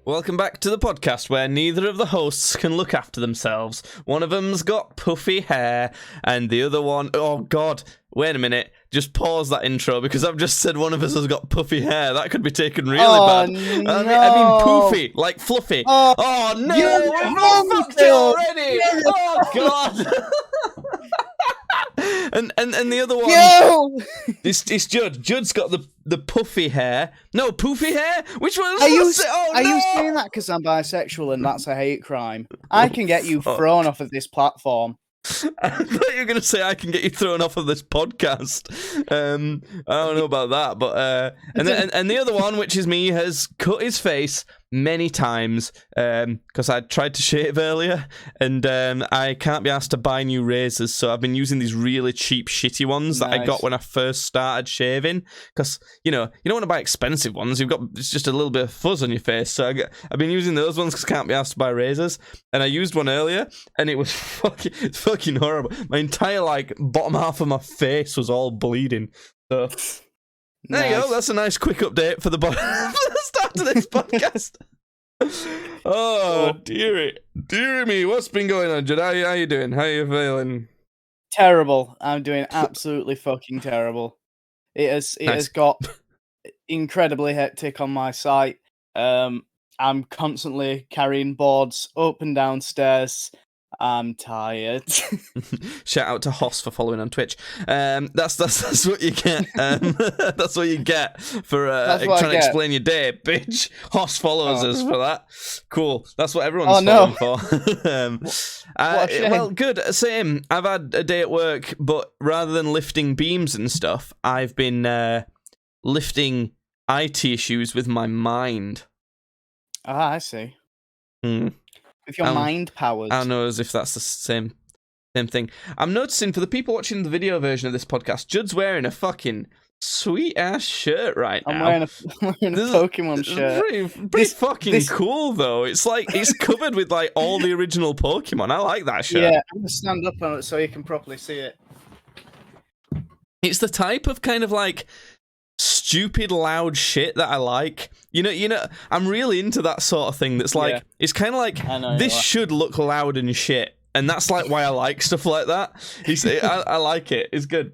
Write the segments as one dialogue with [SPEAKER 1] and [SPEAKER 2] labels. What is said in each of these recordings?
[SPEAKER 1] Welcome back to the podcast where neither of the hosts can look after themselves. One of them's got puffy hair, and the other one... Oh, God. Wait a minute. Just pause that intro, because I've just said one of us has got puffy hair. That could be taken really bad.
[SPEAKER 2] No.
[SPEAKER 1] I mean poofy, like fluffy. Oh no! We've fucked it already! Oh, God! and the other one...
[SPEAKER 2] No!
[SPEAKER 1] It's Judd. Judd's got the puffy hair. No, poofy hair? Which one?
[SPEAKER 2] Are you saying that because I'm bisexual and that's a hate crime? I can get you thrown off of this platform.
[SPEAKER 1] I thought you were going to say I can get you thrown off of this podcast. I don't know about that, but and the other one, which is me, has cut his face many times because I tried to shave earlier, and I can't be asked to buy new razors, so I've been using these really cheap, shitty ones that I got when I first started shaving. Because you don't want to buy expensive ones. It's just a little bit of fuzz on your face. So I've been using those ones because I can't be asked to buy razors. And I used one earlier, and it was fucking horrible. My entire bottom half of my face was all bleeding. So there you go. That's a nice quick update for the start of this podcast. Oh, dearie me. What's been going on, Judd? How you doing? How you feeling?
[SPEAKER 2] Terrible. I'm doing absolutely fucking terrible. It has got incredibly hectic on my site. I'm constantly carrying boards up and down stairs. I'm tired.
[SPEAKER 1] Shout out to Hoss for following on Twitch. That's what you get. That's what you get for trying to explain your day, bitch. Hoss follows us for that. Cool. That's what everyone's following for. Well, good. Same. I've had a day at work, but rather than lifting beams and stuff, I've been lifting IT issues with my mind.
[SPEAKER 2] Ah, I see. With your mind powers.
[SPEAKER 1] I don't know as if that's the same thing. I'm noticing for the people watching the video version of this podcast, Judd's wearing a fucking sweet ass shirt right now.
[SPEAKER 2] I'm wearing a Pokemon shirt.
[SPEAKER 1] Pretty fucking cool though. It's it's covered with all the original Pokemon. I like that shirt.
[SPEAKER 2] Yeah, I'm gonna stand up on it so you can properly see it.
[SPEAKER 1] It's the type of kind of stupid loud shit that I like. You know, I'm really into that sort of thing. That's it's kind of this should look loud and shit, and that's why I like stuff like that. I like it. It's good.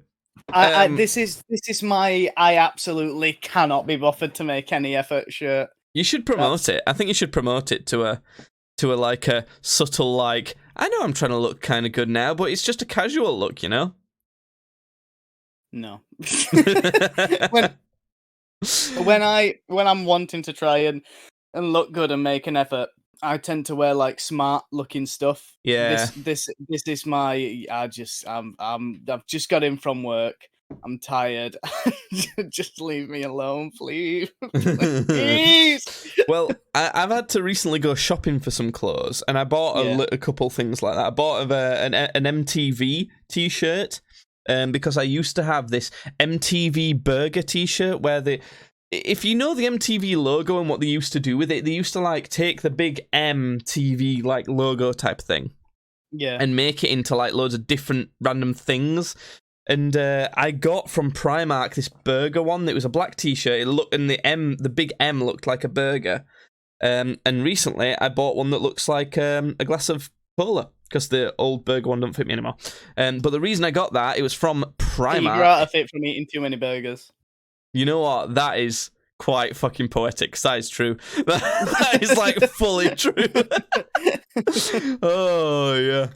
[SPEAKER 2] This is my I absolutely cannot be bothered to make any effort shirt.
[SPEAKER 1] You should promote it. I think you should promote it to a subtle I know I'm trying to look kind of good now, but it's just a casual look, you know.
[SPEAKER 2] No. when I'm wanting to try and look good and make an effort, I tend to wear smart looking stuff.
[SPEAKER 1] Yeah.
[SPEAKER 2] This is my I've just got in from work. I'm tired. Just leave me alone, please. Please.
[SPEAKER 1] Well, I've had to recently go shopping for some clothes, and I bought a couple things like that. I bought an MTV t-shirt. Because I used to have this MTV Burger t-shirt where if you know the MTV logo and what they used to do with it, they used to take the big MTV logo type thing, and make it into loads of different random things. And I got from Primark this burger one. It was a black t-shirt. It looked, and the big M looked like a burger. And recently I bought one that looks like a glass of cola, because the old burger one don't fit me anymore. But the reason I got that, it was from Primark.
[SPEAKER 2] You grew out of it from eating too many burgers.
[SPEAKER 1] You know what? That is quite fucking poetic, because that is true. That is fully true. Oh, yeah.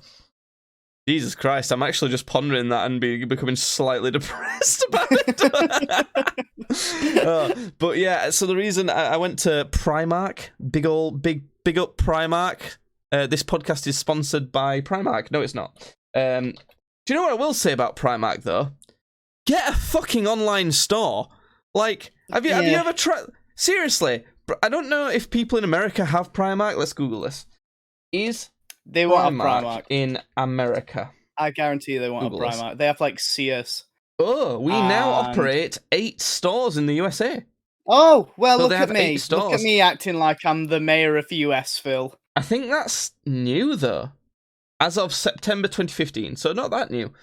[SPEAKER 1] Jesus Christ, I'm actually just pondering that and becoming slightly depressed about it. But yeah, so the reason I went to Primark, big up Primark. This podcast is sponsored by Primark. No, it's not. Do you know what I will say about Primark, though? Get a fucking online store. Have you ever tried... Seriously, I don't know if people in America have Primark. Let's Google this.
[SPEAKER 2] They won't have Primark
[SPEAKER 1] in America?
[SPEAKER 2] I guarantee they won't have Primark. They have Sears.
[SPEAKER 1] Oh, we now operate 8 stores in the USA.
[SPEAKER 2] Oh, well,
[SPEAKER 1] so
[SPEAKER 2] look at me. Look at me acting like I'm the mayor of US, Phil.
[SPEAKER 1] I think that's new, though. As of September 2015, so not that new.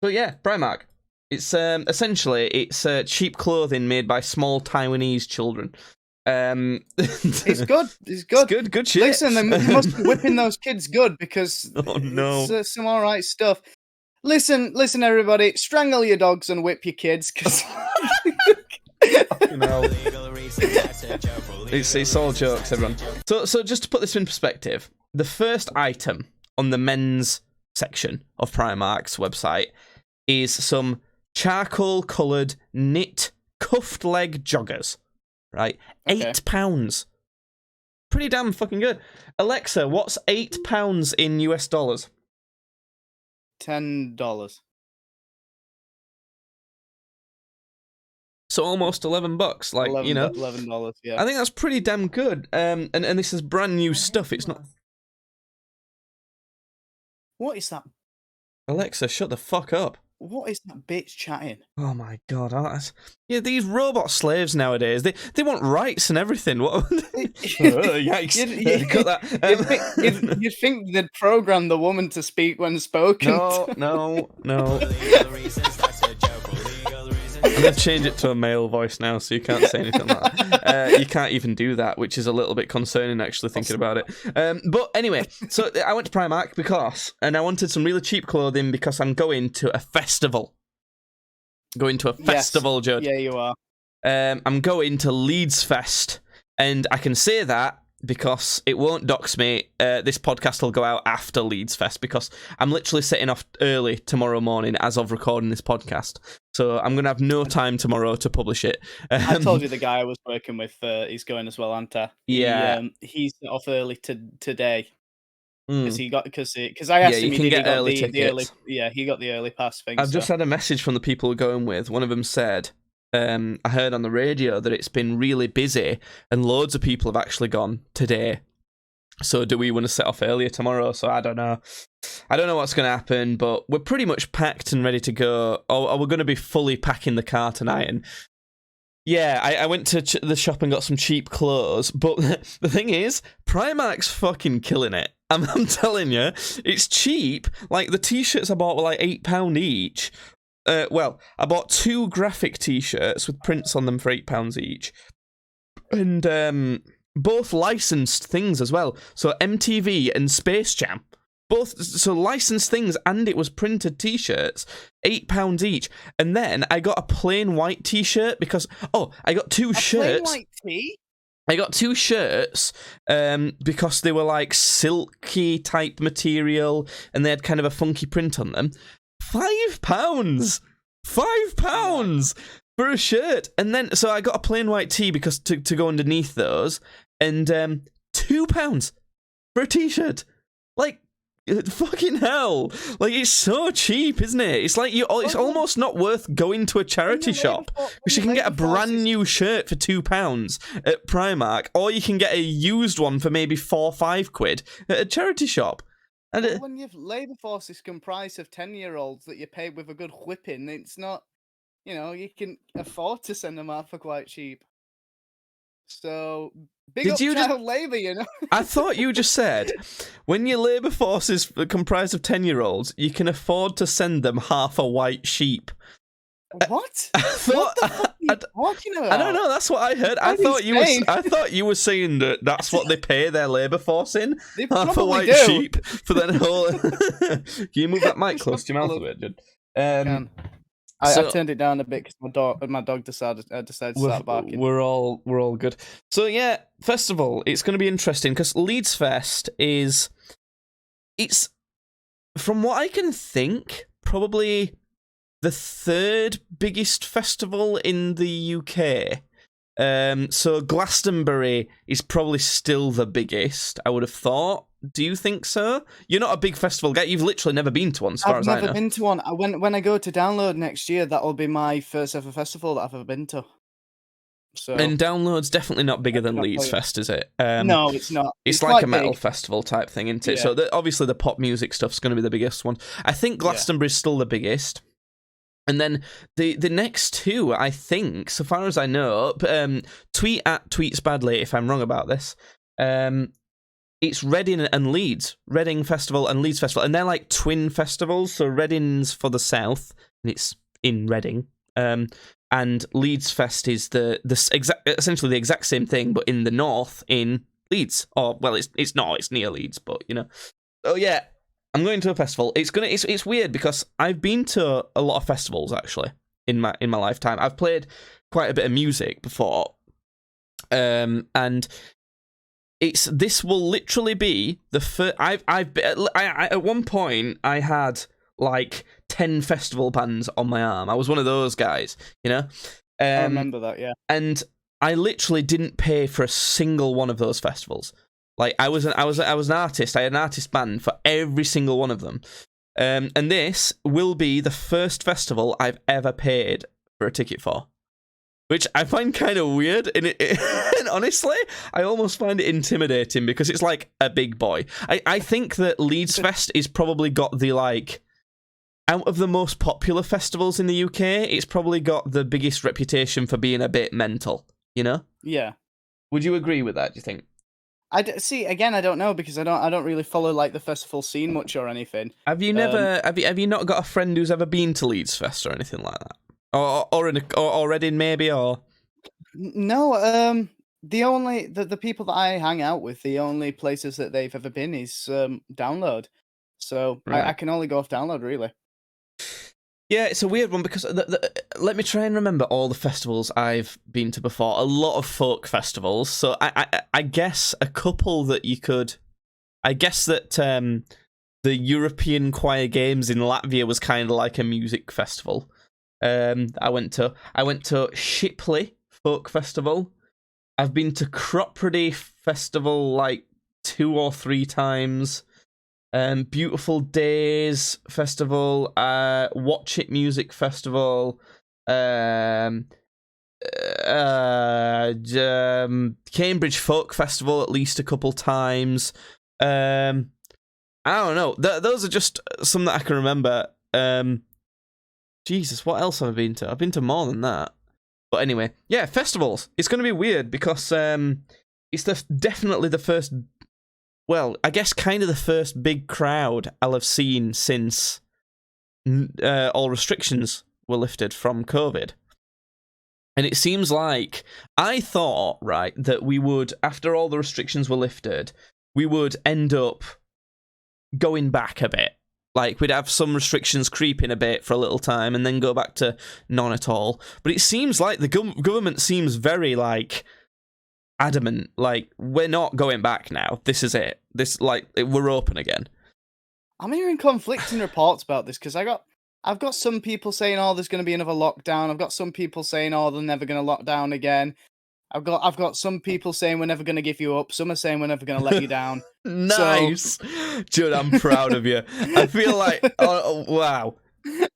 [SPEAKER 1] But yeah, Primark. It's essentially cheap clothing made by small Taiwanese children.
[SPEAKER 2] It's good. It's good.
[SPEAKER 1] It's good. Good shit.
[SPEAKER 2] Listen, they must be whipping those kids good because
[SPEAKER 1] Oh no,
[SPEAKER 2] it's some all right stuff. Listen, everybody, strangle your dogs and whip your kids because.
[SPEAKER 1] It's all jokes, everyone. So just to put this in perspective, the first item on the men's section of Primark's website is some charcoal-coloured knit cuffed leg joggers. Right,
[SPEAKER 2] Okay.
[SPEAKER 1] £8. Pretty damn fucking good. Alexa, what's £8 in US dollars?
[SPEAKER 2] $10.
[SPEAKER 1] So almost $11. Like, you know,
[SPEAKER 2] $11. Yeah.
[SPEAKER 1] I think that's pretty damn good. And this is brand new stuff. It's not.
[SPEAKER 2] What is that?
[SPEAKER 1] Alexa, shut the fuck up.
[SPEAKER 2] What is that bitch chatting?
[SPEAKER 1] Oh my god, yeah, these robot slaves nowadays, they want rights and everything. What? Yikes! Cut that.
[SPEAKER 2] You'd think they'd program the woman to speak when spoken.
[SPEAKER 1] No. I'm gonna change it to a male voice now, so you can't say anything like that. You can't even do that, which is a little bit concerning, actually, thinking about it. But anyway, so I went to Primark and I wanted some really cheap clothing because I'm going to a festival. Judd.
[SPEAKER 2] Yeah, you are.
[SPEAKER 1] I'm going to Leeds Fest, and I can say that because it won't dox me. This podcast will go out after Leeds Fest because I'm literally setting off early tomorrow morning as of recording this podcast. So I'm going to have no time tomorrow to publish it.
[SPEAKER 2] I told you the guy I was working with, he's going as well, Anta.
[SPEAKER 1] Yeah.
[SPEAKER 2] He's off early today. Because
[SPEAKER 1] Mm.
[SPEAKER 2] I asked him,
[SPEAKER 1] you can get early tickets.
[SPEAKER 2] He got the early pass thing.
[SPEAKER 1] I've just had a message from the people we're going with. One of them said, I heard on the radio that it's been really busy and loads of people have actually gone today. So do we want to set off earlier tomorrow? So I don't know. I don't know what's going to happen, but we're pretty much packed and ready to go. Or we're going to be fully packing the car tonight. And yeah, I went to the shop and got some cheap clothes. But the thing is, Primark's fucking killing it. I'm telling you, it's cheap. Like the t-shirts I bought were like £8 each. Well, I bought 2 graphic t-shirts with prints on them for £8 each. And both licensed things as well. So MTV and Space Jam. Both, so licensed things, and it was printed t-shirts, £8 each. And then I got a plain white t-shirt because, I got 2 shirts.
[SPEAKER 2] Plain white tee?
[SPEAKER 1] I got 2 shirts because they were like silky type material and they had kind of a funky print on them. £5! £5 for a shirt. And then, so I got a plain white tee because to go underneath those, and £2 for a t-shirt. Like, fucking hell. Like, it's so cheap, isn't it? It's like, it's almost not worth going to a charity shop because you can get a brand new shirt for £2 at Primark, or you can get a used one for maybe £4 or £5 at a charity shop. And
[SPEAKER 2] when your labour force is comprised of 10-year-olds that you pay with a good whipping, it's not, you can afford to send them out for quite cheap. So, big up child labour,
[SPEAKER 1] I thought you just said, when your labour force is comprised of 10-year-olds, you can afford to send them half a white sheep.
[SPEAKER 2] What? What the fuck are you talking about?
[SPEAKER 1] I don't know. That's what I heard. I thought you were saying that that's what they pay their labour force in.
[SPEAKER 2] They
[SPEAKER 1] half a white sheep for that whole. Can you move that mic close to your mouth a bit, Judd?
[SPEAKER 2] I turned it down a bit because my dog decided to start barking.
[SPEAKER 1] We're all good. So yeah, festival. It's going to be interesting because Leeds Fest it's from what I can think probably the 3rd biggest festival in the UK. So Glastonbury is probably still the biggest, I would have thought. Do you think so? You're not a big festival guy. You've literally never been to one, as far as I know.
[SPEAKER 2] I've never been to one. When I go to Download next year, that'll be my first ever festival that I've ever been to. So,
[SPEAKER 1] and Download's definitely not bigger than Leeds Fest, is it?
[SPEAKER 2] No, it's not.
[SPEAKER 1] It's like a metal festival type thing, isn't it? Yeah. So obviously the pop music stuff's going to be the biggest one. I think Glastonbury's still the biggest. And then the next 2, I think, so far as I know, tweet at Tweets Badly if I'm wrong about this. It's Reading and Leeds. Reading Festival and Leeds Festival. And they're like twin festivals. So Reading's for the south, and it's in Reading. And and Leeds Fest is essentially the exact same thing, but in the north in Leeds. Or well, it's not. It's near Leeds, but you know. Oh yeah, I'm going to a festival. It's weird because I've been to a lot of festivals actually in my lifetime. I've played quite a bit of music before, and this will literally be the first. I at one point I had like 10 festival bands on my arm. I was one of those guys, you know.
[SPEAKER 2] I remember that, yeah.
[SPEAKER 1] And I literally didn't pay for a single one of those festivals. Like I was an artist. I had an artist band for every single one of them. And this will be the first festival I've ever paid for a ticket for, which I find kind of weird. And honestly, I almost find it intimidating because it's like a big boy. I think that Leeds Fest is probably got the like. Out of the most popular festivals in the UK, it's probably got the biggest reputation for being a bit mental, you know?
[SPEAKER 2] Yeah.
[SPEAKER 1] Would you agree with that, do you think?
[SPEAKER 2] See, again, I don't know because I don't really follow like the festival scene much or anything.
[SPEAKER 1] Have you never have you not got a friend who's ever been to Leeds Fest or anything like that? Or Reading maybe or
[SPEAKER 2] No, the people that I hang out with, the only places that they've ever been is Download. So
[SPEAKER 1] Right.
[SPEAKER 2] I can only go off Download really.
[SPEAKER 1] Yeah, it's a weird one because let me try and remember all the festivals I've been to before. A lot of folk festivals. So I guess a couple that you could. I guess that the European Choir Games in Latvia was kind of like a music festival. I went to Shipley Folk Festival. I've been to Cropredy Festival like 2 or 3 times. Beautiful Days Festival, Watch It Music Festival, Cambridge Folk Festival at least a couple times. I don't know. Those are just some that I can remember. Jesus, what else have I been to? I've been to more than that. But anyway, yeah, festivals. It's going to be weird because it's definitely the first. Well, I guess kind of the first big crowd I'll have seen since all restrictions were lifted from COVID. And it seems like I thought, right, that we would, after all the restrictions were lifted, we would end up going back a bit. Like, we'd have some restrictions creep in a bit for a little time and then go back to none at all. But it seems like the government seems very, like, adamant, like, we're not going back now. This is it. We're open again.
[SPEAKER 2] I'm hearing conflicting reports about this because I've got some people saying, "Oh, there's going to be another lockdown." I've got some people saying, "Oh, they're never going to lock down again." I've got some people saying we're never going to give you up. Some are saying we're never going to let you down.
[SPEAKER 1] Nice, Judd. I'm proud of you. I feel like, oh wow.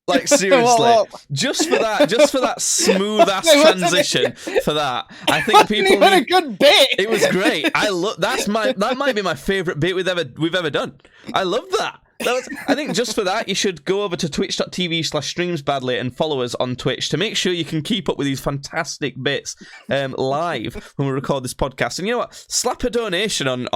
[SPEAKER 1] Like seriously, just for that smooth ass transition, for that, I think people
[SPEAKER 2] had a good bit.
[SPEAKER 1] It was great. That might be my favorite bit we've ever done. I love that. I think just for that, you should go over to twitch.tv/streamsbadly and follow us on Twitch to make sure you can keep up with these fantastic bits live when we record this podcast. And you know what? Slap a donation on.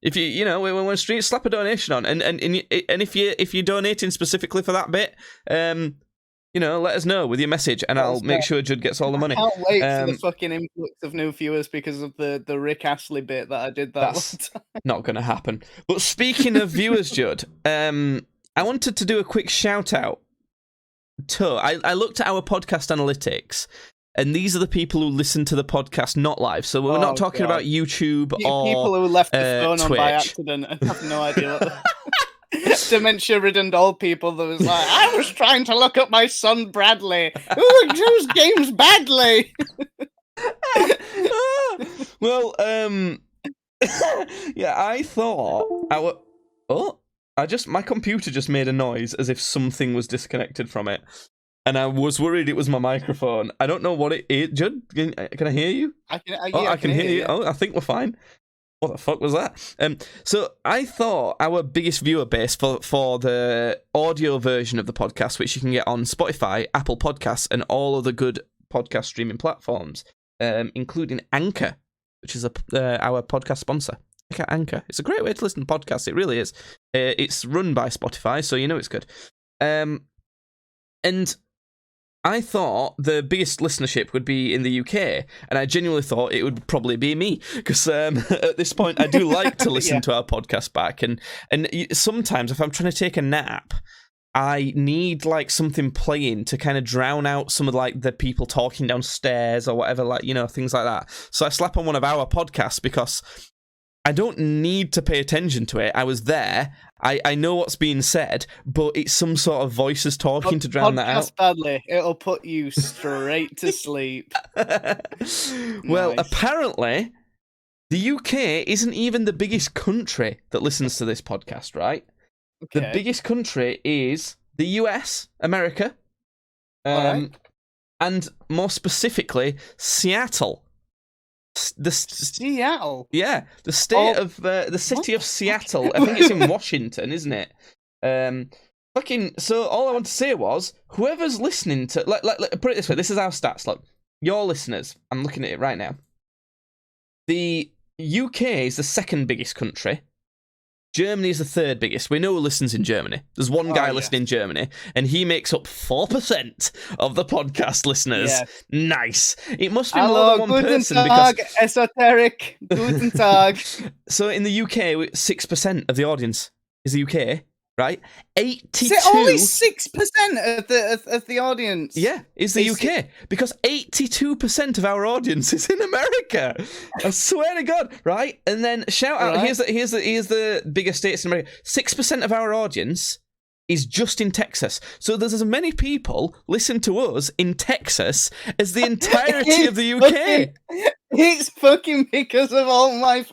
[SPEAKER 1] If when we're streaming, slap a donation on. And if you're donating specifically for that bit, let us know with your message, and I'll make sure Judd gets all the money.
[SPEAKER 2] I can't wait for the fucking influx of new viewers because of the Rick Astley bit that I did that one time.
[SPEAKER 1] Not going to happen. But speaking of viewers, Judd, I wanted to do a quick shout out to. I looked at our podcast analytics, and these are the people who listen to the podcast not live. So we're not talking about YouTube or
[SPEAKER 2] people who left the phone
[SPEAKER 1] Twitch.
[SPEAKER 2] on by accident and have no idea what dementia-ridden old people that was like, I was trying to look up my son Bradley, who chose games badly.
[SPEAKER 1] Well, yeah, I thought my computer just made a noise as if something was disconnected from it, and I was worried it was my microphone. I don't know what it is. Judd, can I hear you?
[SPEAKER 2] I can hear you.
[SPEAKER 1] Yeah. Oh, I think we're fine. What the fuck was that? So I thought our biggest viewer base for the audio version of the podcast, which you can get on Spotify, Apple Podcasts, and all other good podcast streaming platforms, including Anchor, which is our podcast sponsor. Check out Anchor. It's a great way to listen to podcasts. It really is. It's run by Spotify, so you know it's good. And I thought the biggest listenership would be in the UK, and I genuinely thought it would probably be me, because at this point I do like to listen to our podcast back, and sometimes if I'm trying to take a nap, I need like something playing to kind of drown out some of like the people talking downstairs or whatever, like, you know, things like that. So I slap on one of our podcasts because I don't need to pay attention to it. I was there. I know what's being said, but it's some sort of voices talking to drown that out.
[SPEAKER 2] Badly, it'll put you straight to sleep.
[SPEAKER 1] Well, apparently, the UK isn't even the biggest country that listens to this podcast, right? Okay. The biggest country is the US, America, and more specifically, Seattle.
[SPEAKER 2] Seattle?
[SPEAKER 1] Yeah, the state of the city of Seattle. I think it's in Washington, isn't it? So all I want to say was, whoever's listening to, like, put it this way, this is our stats. Look, your listeners, I'm looking at it right now. The UK is the second biggest country. Germany is the third biggest. We know who listens in Germany. There's one guy listening in Germany, and he makes up 4% of the podcast listeners. Yeah. Nice. It must be more than one person.
[SPEAKER 2] Tag, because esoteric. Guten Tag.
[SPEAKER 1] So in the UK, 6% of the audience is the UK, right? 82.
[SPEAKER 2] Only 6% of the audience.
[SPEAKER 1] Yeah, is the UK, because 82% of our audience is in America. I swear to God, right? And then shout out. Right. Here's the biggest states in America. 6% of our audience is just in Texas. So there's as many people listen to us in Texas as the entirety of the UK.
[SPEAKER 2] It's fucking because of all my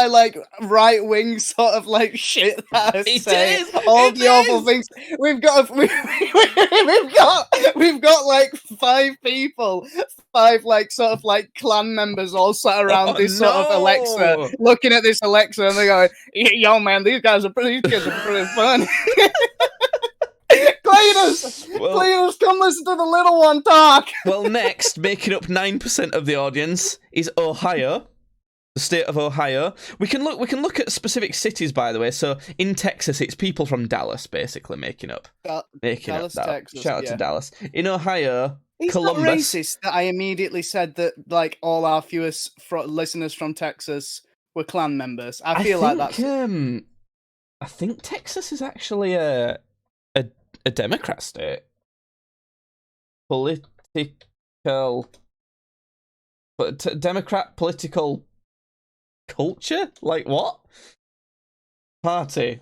[SPEAKER 2] like right wing sort of like shit that I say. All the awful things. We've got like 5 people, 5 like sort of like clan members all sat around this sort of Alexa, looking at this Alexa, and they're going, "Yo, man, these guys are pretty fun." Cleaners, come listen to the little one talk.
[SPEAKER 1] Well, next, making up 9% of the audience is Ohio, the state of Ohio. We can look at specific cities, by the way. So in Texas, it's people from Dallas, basically making up
[SPEAKER 2] Dallas,
[SPEAKER 1] that.
[SPEAKER 2] Texas.
[SPEAKER 1] Shout out to Dallas. In Ohio,
[SPEAKER 2] it's
[SPEAKER 1] Columbus.
[SPEAKER 2] Not racist that I immediately said that like all our fewest listeners from Texas were clan members. I think that's.
[SPEAKER 1] I think Texas is actually a Democrat state. Democrat political culture? Like what? Party.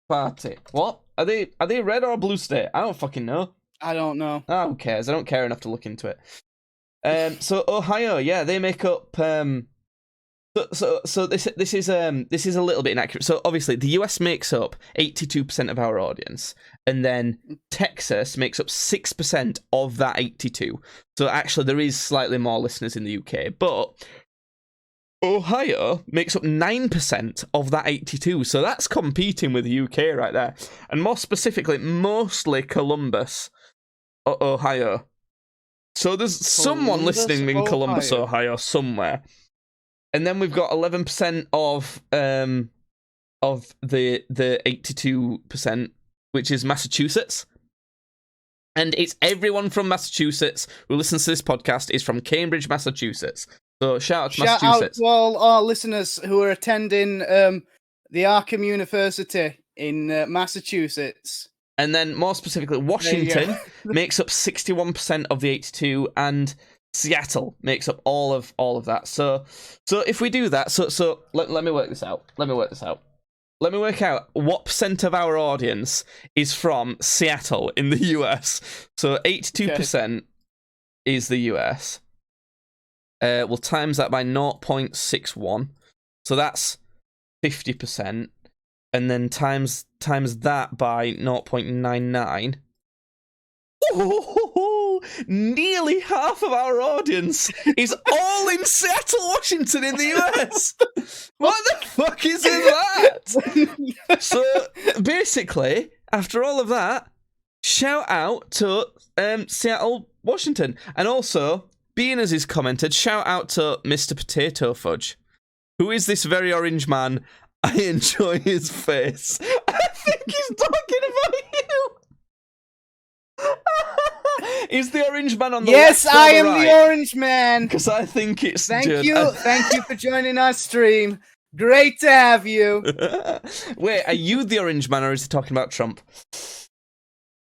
[SPEAKER 1] What? Are they red or blue state? I don't fucking know.
[SPEAKER 2] I don't know.
[SPEAKER 1] Who cares? I don't care enough to look into it. So Ohio, yeah, they make up So this is a little bit inaccurate. So obviously the US makes up 82% of our audience, and then Texas makes up 6% of that 82. So actually there is slightly more listeners in the UK, but Ohio makes up 9% of that 82. So that's competing with the UK right there, and more specifically, mostly Columbus, Ohio. So there's someone listening in Columbus, Ohio somewhere. And then we've got 11% of the 82%, which is Massachusetts. And it's everyone from Massachusetts who listens to this podcast is from Cambridge, Massachusetts. So shout out to Massachusetts.
[SPEAKER 2] Shout out to all our listeners who are attending the Arkham University in Massachusetts.
[SPEAKER 1] And then more specifically, Washington makes up 61% of the 82, and Seattle makes up all of that. So if we do that, so let me work this out. Let me work out what percent of our audience is from Seattle in the US. So 82% is the US. We'll times that by 0.61. So that's 50%. And then times that by 0.99. Oh, nearly half of our audience is all in Seattle, Washington in the US. What the fuck is in that? So basically, after all of that, shout out to Seattle, Washington. And also, being as he's commented, shout out to Mr. Potato Fudge. Who is this very orange man? I enjoy his face. I think he's talking about you. Is the orange man on the
[SPEAKER 2] yes,
[SPEAKER 1] left?
[SPEAKER 2] I am the orange man.
[SPEAKER 1] Because I think it's
[SPEAKER 2] Thank
[SPEAKER 1] Judd.
[SPEAKER 2] you for joining our stream. Great to have you.
[SPEAKER 1] Wait, are you the orange man, or is he talking about Trump?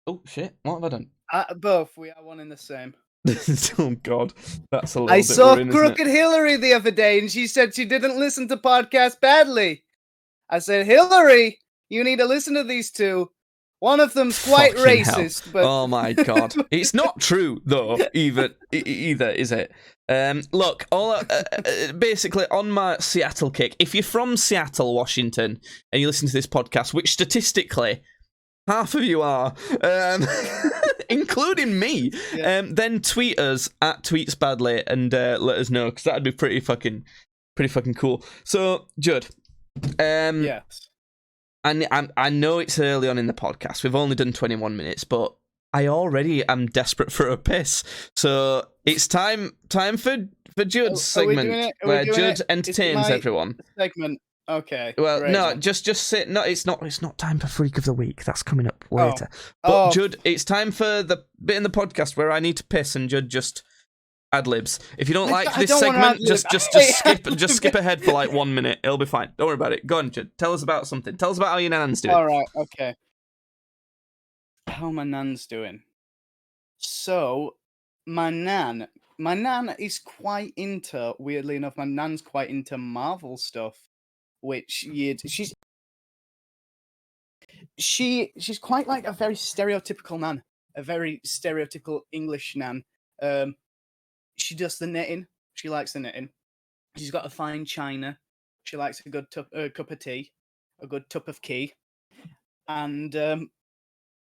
[SPEAKER 1] Oh shit! What have I done?
[SPEAKER 2] Both. We are one and the same.
[SPEAKER 1] Oh God, that's a little
[SPEAKER 2] I
[SPEAKER 1] bit
[SPEAKER 2] saw
[SPEAKER 1] worrying,
[SPEAKER 2] Crooked Hillary the other day, and she said she didn't listen to podcasts badly. I said, Hillary, you need to listen to these two. One of them's quite
[SPEAKER 1] Fucking
[SPEAKER 2] racist,
[SPEAKER 1] hell.
[SPEAKER 2] but
[SPEAKER 1] Oh my God, it's not true though. Either is it? Look, basically on my Seattle kick. If you're from Seattle, Washington, and you listen to this podcast, which statistically half of you are, including me, then tweet us at tweetsbadly and let us know, because that'd be pretty fucking cool. So, Judd,
[SPEAKER 2] yes.
[SPEAKER 1] I know it's early on in the podcast. We've only done 21 minutes, but I already am desperate for a piss. So it's time for Judd's segment, where Judd entertains everyone.
[SPEAKER 2] Segment. Okay.
[SPEAKER 1] Well,
[SPEAKER 2] great,
[SPEAKER 1] no,
[SPEAKER 2] man.
[SPEAKER 1] just sit. No, it's not time for Freak of the Week. That's coming up later. But Judd, it's time for the bit in the podcast where I need to piss, and Judd just ad-libs. If you don't like this segment, just skip ahead for like 1 minute. It'll be fine. Don't worry about it. Go on, Judd. Tell us about something. Tell us about how your nan's doing.
[SPEAKER 2] All right. Okay. How my nan's doing? So, my nan is quite into. Weirdly enough, my nan's quite into Marvel stuff. Which she's quite like a very stereotypical nan, a very stereotypical English nan. She does the knitting. She likes the knitting. She's got a fine china. She likes a good cup of tea, a good cup of key, and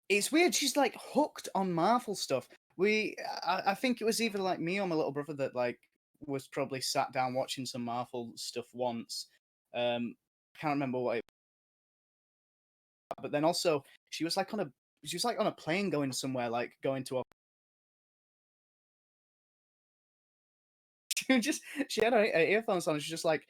[SPEAKER 2] it's weird. She's like hooked on Marvel stuff. I think it was either like me or my little brother that like was probably sat down watching some Marvel stuff once. I can't remember what it was. But then also she was like on a plane going somewhere, like going to a she had her earphones on and she's just like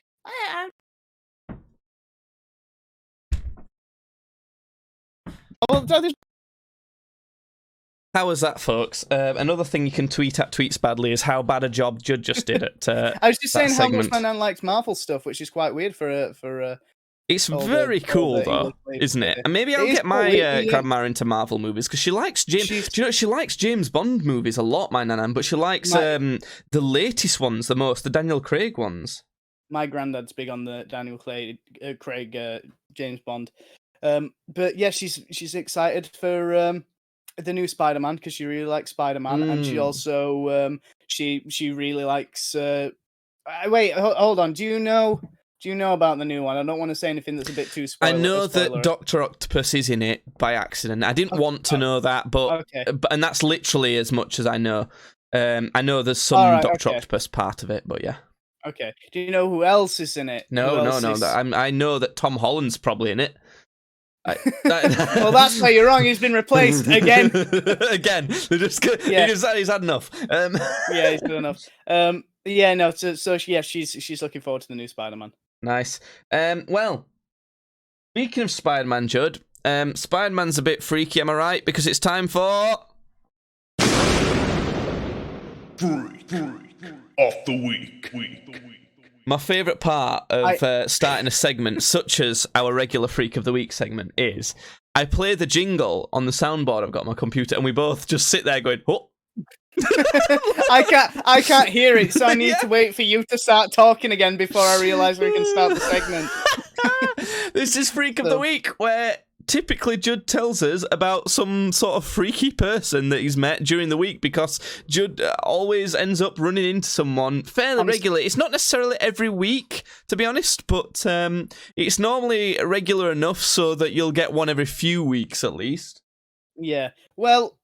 [SPEAKER 1] How was that, folks? Another thing you can tweet at Tweetsbadly is how bad a job Judd just did at
[SPEAKER 2] I was just saying
[SPEAKER 1] segment.
[SPEAKER 2] How much my nan likes Marvel stuff, which is quite weird for a
[SPEAKER 1] It's very cool, though, isn't it? And maybe I'll get my grandma into Marvel movies, because she likes James. Do you know she likes James Bond movies a lot, my nan, but she likes the latest ones the most, the Daniel Craig ones.
[SPEAKER 2] My granddad's big on the Daniel Craig James Bond. But yeah, she's excited for the new Spider-Man, because she really likes Spider-Man, and she also she really likes. Wait, hold on. Do you know about the new one? I don't want to say anything that's a bit too spoiler.
[SPEAKER 1] I know that Dr. Octopus is in it by accident. I didn't want to know that, but and that's literally as much as I know. I know there's some Dr. Octopus part of it, but yeah.
[SPEAKER 2] Okay. Do you know who else is in it?
[SPEAKER 1] No. I know that Tom Holland's probably in it.
[SPEAKER 2] Well, that's why you're wrong. He's been replaced again.
[SPEAKER 1] Again, he's had enough.
[SPEAKER 2] Yeah, he's had enough. Yeah, no. So she's looking forward to the new Spider-Man.
[SPEAKER 1] Nice. Well, speaking of Spider-Man, Judd, Spider-Man's a bit freaky, am I right? Because it's time for
[SPEAKER 3] Freak of the Week.
[SPEAKER 1] My favourite part of starting a segment such as our regular Freak of the Week segment is I play the jingle on the soundboard I've got on my computer, and we both just sit there going, oh.
[SPEAKER 2] I can't hear it, so I need to wait for you to start talking again before I realise we can start the segment.
[SPEAKER 1] This is Freak of the Week, where typically Judd tells us about some sort of freaky person that he's met during the week, because Judd always ends up running into someone fairly regularly. It's not necessarily every week, to be honest, but it's normally regular enough so that you'll get one every few weeks at least.
[SPEAKER 2] Yeah, well,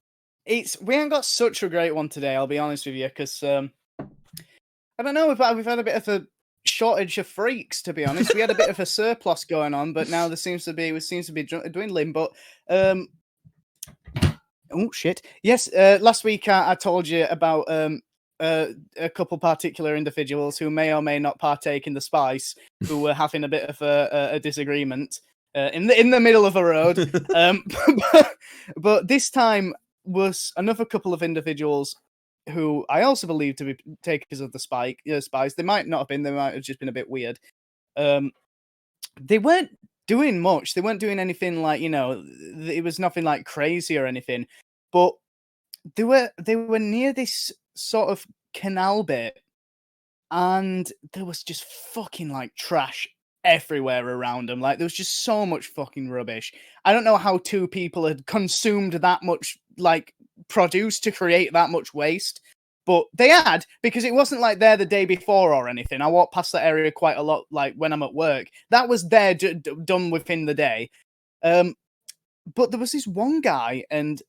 [SPEAKER 2] we ain't got such a great one today, I'll be honest with you, because I don't know, we've had a bit of a shortage of freaks, to be honest. We had a bit of a surplus going on, but now we seems to be dwindling. But oh shit! Yes, last week I told you about a couple particular individuals who may or may not partake in the spice, who were having a bit of a disagreement in the middle of a road. But this time was another couple of individuals who I also believe to be takers of the spice. They might not have been. They might have just been a bit weird. They weren't doing much. They weren't doing anything like, it was nothing like crazy or anything. But they were near this sort of canal bit, and there was just fucking like trash everywhere around them. Like, there was just so much fucking rubbish. I don't know how two people had consumed that much like produce to create that much waste, but they had, because it wasn't like there the day before or anything. I walk past that area quite a lot, like when I'm at work. That was there done within the day. But there was this one guy, and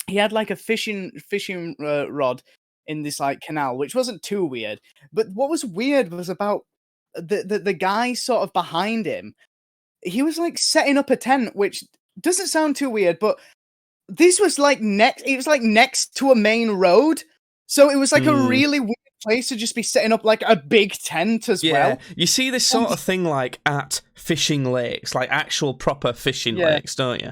[SPEAKER 2] he had like a fishing rod in this like canal, which wasn't too weird. But what was weird was about the guy sort of behind him. He was like setting up a tent, which doesn't sound too weird, but this was like next to a main road. So it was like a really weird place to just be setting up like a big tent as well.
[SPEAKER 1] You see this sort of thing like at fishing lakes, like actual proper fishing lakes, don't you?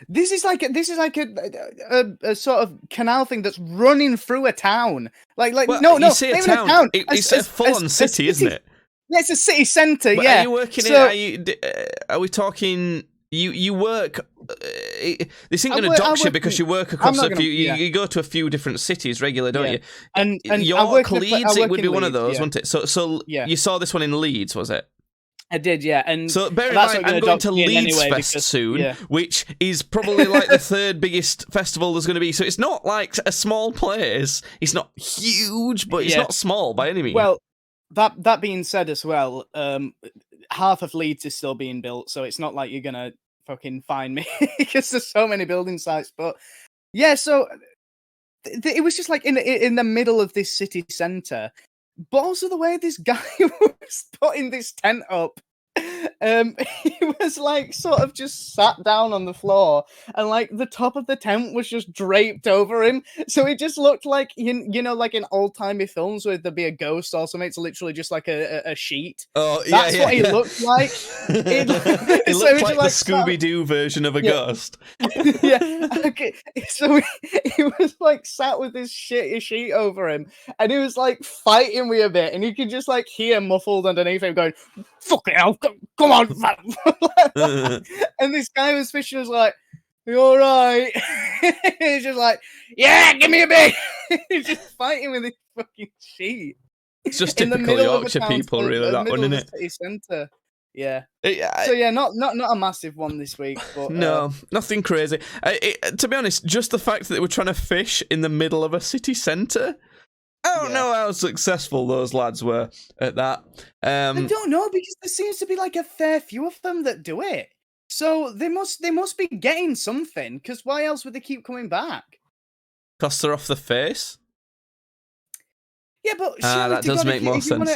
[SPEAKER 2] This is like a sort of canal thing that's running through a town.
[SPEAKER 1] You say a town. It's a full-on city, isn't it?
[SPEAKER 2] Yeah, it's a city centre.
[SPEAKER 1] But
[SPEAKER 2] yeah.
[SPEAKER 1] Are you working are we talking? You work. This ain't going to dox you because you work across a few. You go to a few different cities regularly, don't you?
[SPEAKER 2] And
[SPEAKER 1] York, Leeds, it would be one of those, wouldn't it? So you saw this one in Leeds, was it?
[SPEAKER 2] I did, yeah. And
[SPEAKER 1] so bear in mind, I'm going to Leeds Fest soon, which is probably like the third biggest festival there's going to be. So it's not like a small place. It's not huge, but it's not small by any means.
[SPEAKER 2] Well, that being said as well, half of Leeds is still being built, so it's not like you're going to fucking find me because there's so many building sites. But yeah, so it was just like in the middle of this city centre. But also the way this guy was putting this tent up, he was like sort of just sat down on the floor, and like the top of the tent was just draped over him, so it just looked like like in old-timey films where there'd be a ghost or something. It's literally just like a sheet. That's what he looked like. It
[SPEAKER 1] looked like the Scooby-Doo version of a ghost.
[SPEAKER 2] Yeah. Okay. So he was like sat with this shitty sheet over him, and he was like fighting me a bit, and you could just like hear muffled underneath him going, "Fucking hell, come on!" And this guy was fishing was like, "You all right?" He's just like, "Yeah, give me a bit." He's just fighting with this fucking sheet.
[SPEAKER 1] It's just typical Yorkshire people, really. That one, isn't it?
[SPEAKER 2] City centre. Yeah. So yeah, not a massive one this week, but
[SPEAKER 1] no, nothing crazy. To be honest, just the fact that they were trying to fish in the middle of a city centre. I don't know how successful those lads were at that.
[SPEAKER 2] I don't know, because there seems to be like a fair few of them that do it. So they must be getting something, because why else would they keep coming back?
[SPEAKER 1] Because they're off the face?
[SPEAKER 2] Yeah, but
[SPEAKER 1] that does make more sense.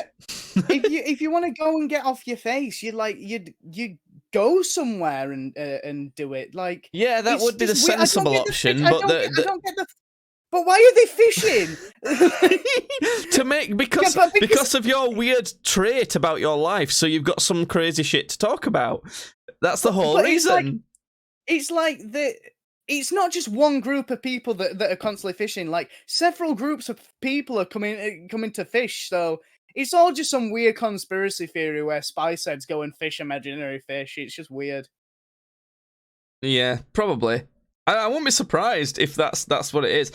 [SPEAKER 2] If you want to go and get off your face, you go somewhere and do it. Like,
[SPEAKER 1] yeah, that would be the sensible option. But
[SPEAKER 2] I don't get the. But why are they fishing?
[SPEAKER 1] because of your weird trait about your life, so you've got some crazy shit to talk about. That's the whole reason. It's
[SPEAKER 2] not just one group of people that are constantly fishing. Like, several groups of people are coming to fish. So it's all just some weird conspiracy theory where spice heads go and fish imaginary fish. It's just weird.
[SPEAKER 1] Yeah, probably. I won't be surprised if that's what it is.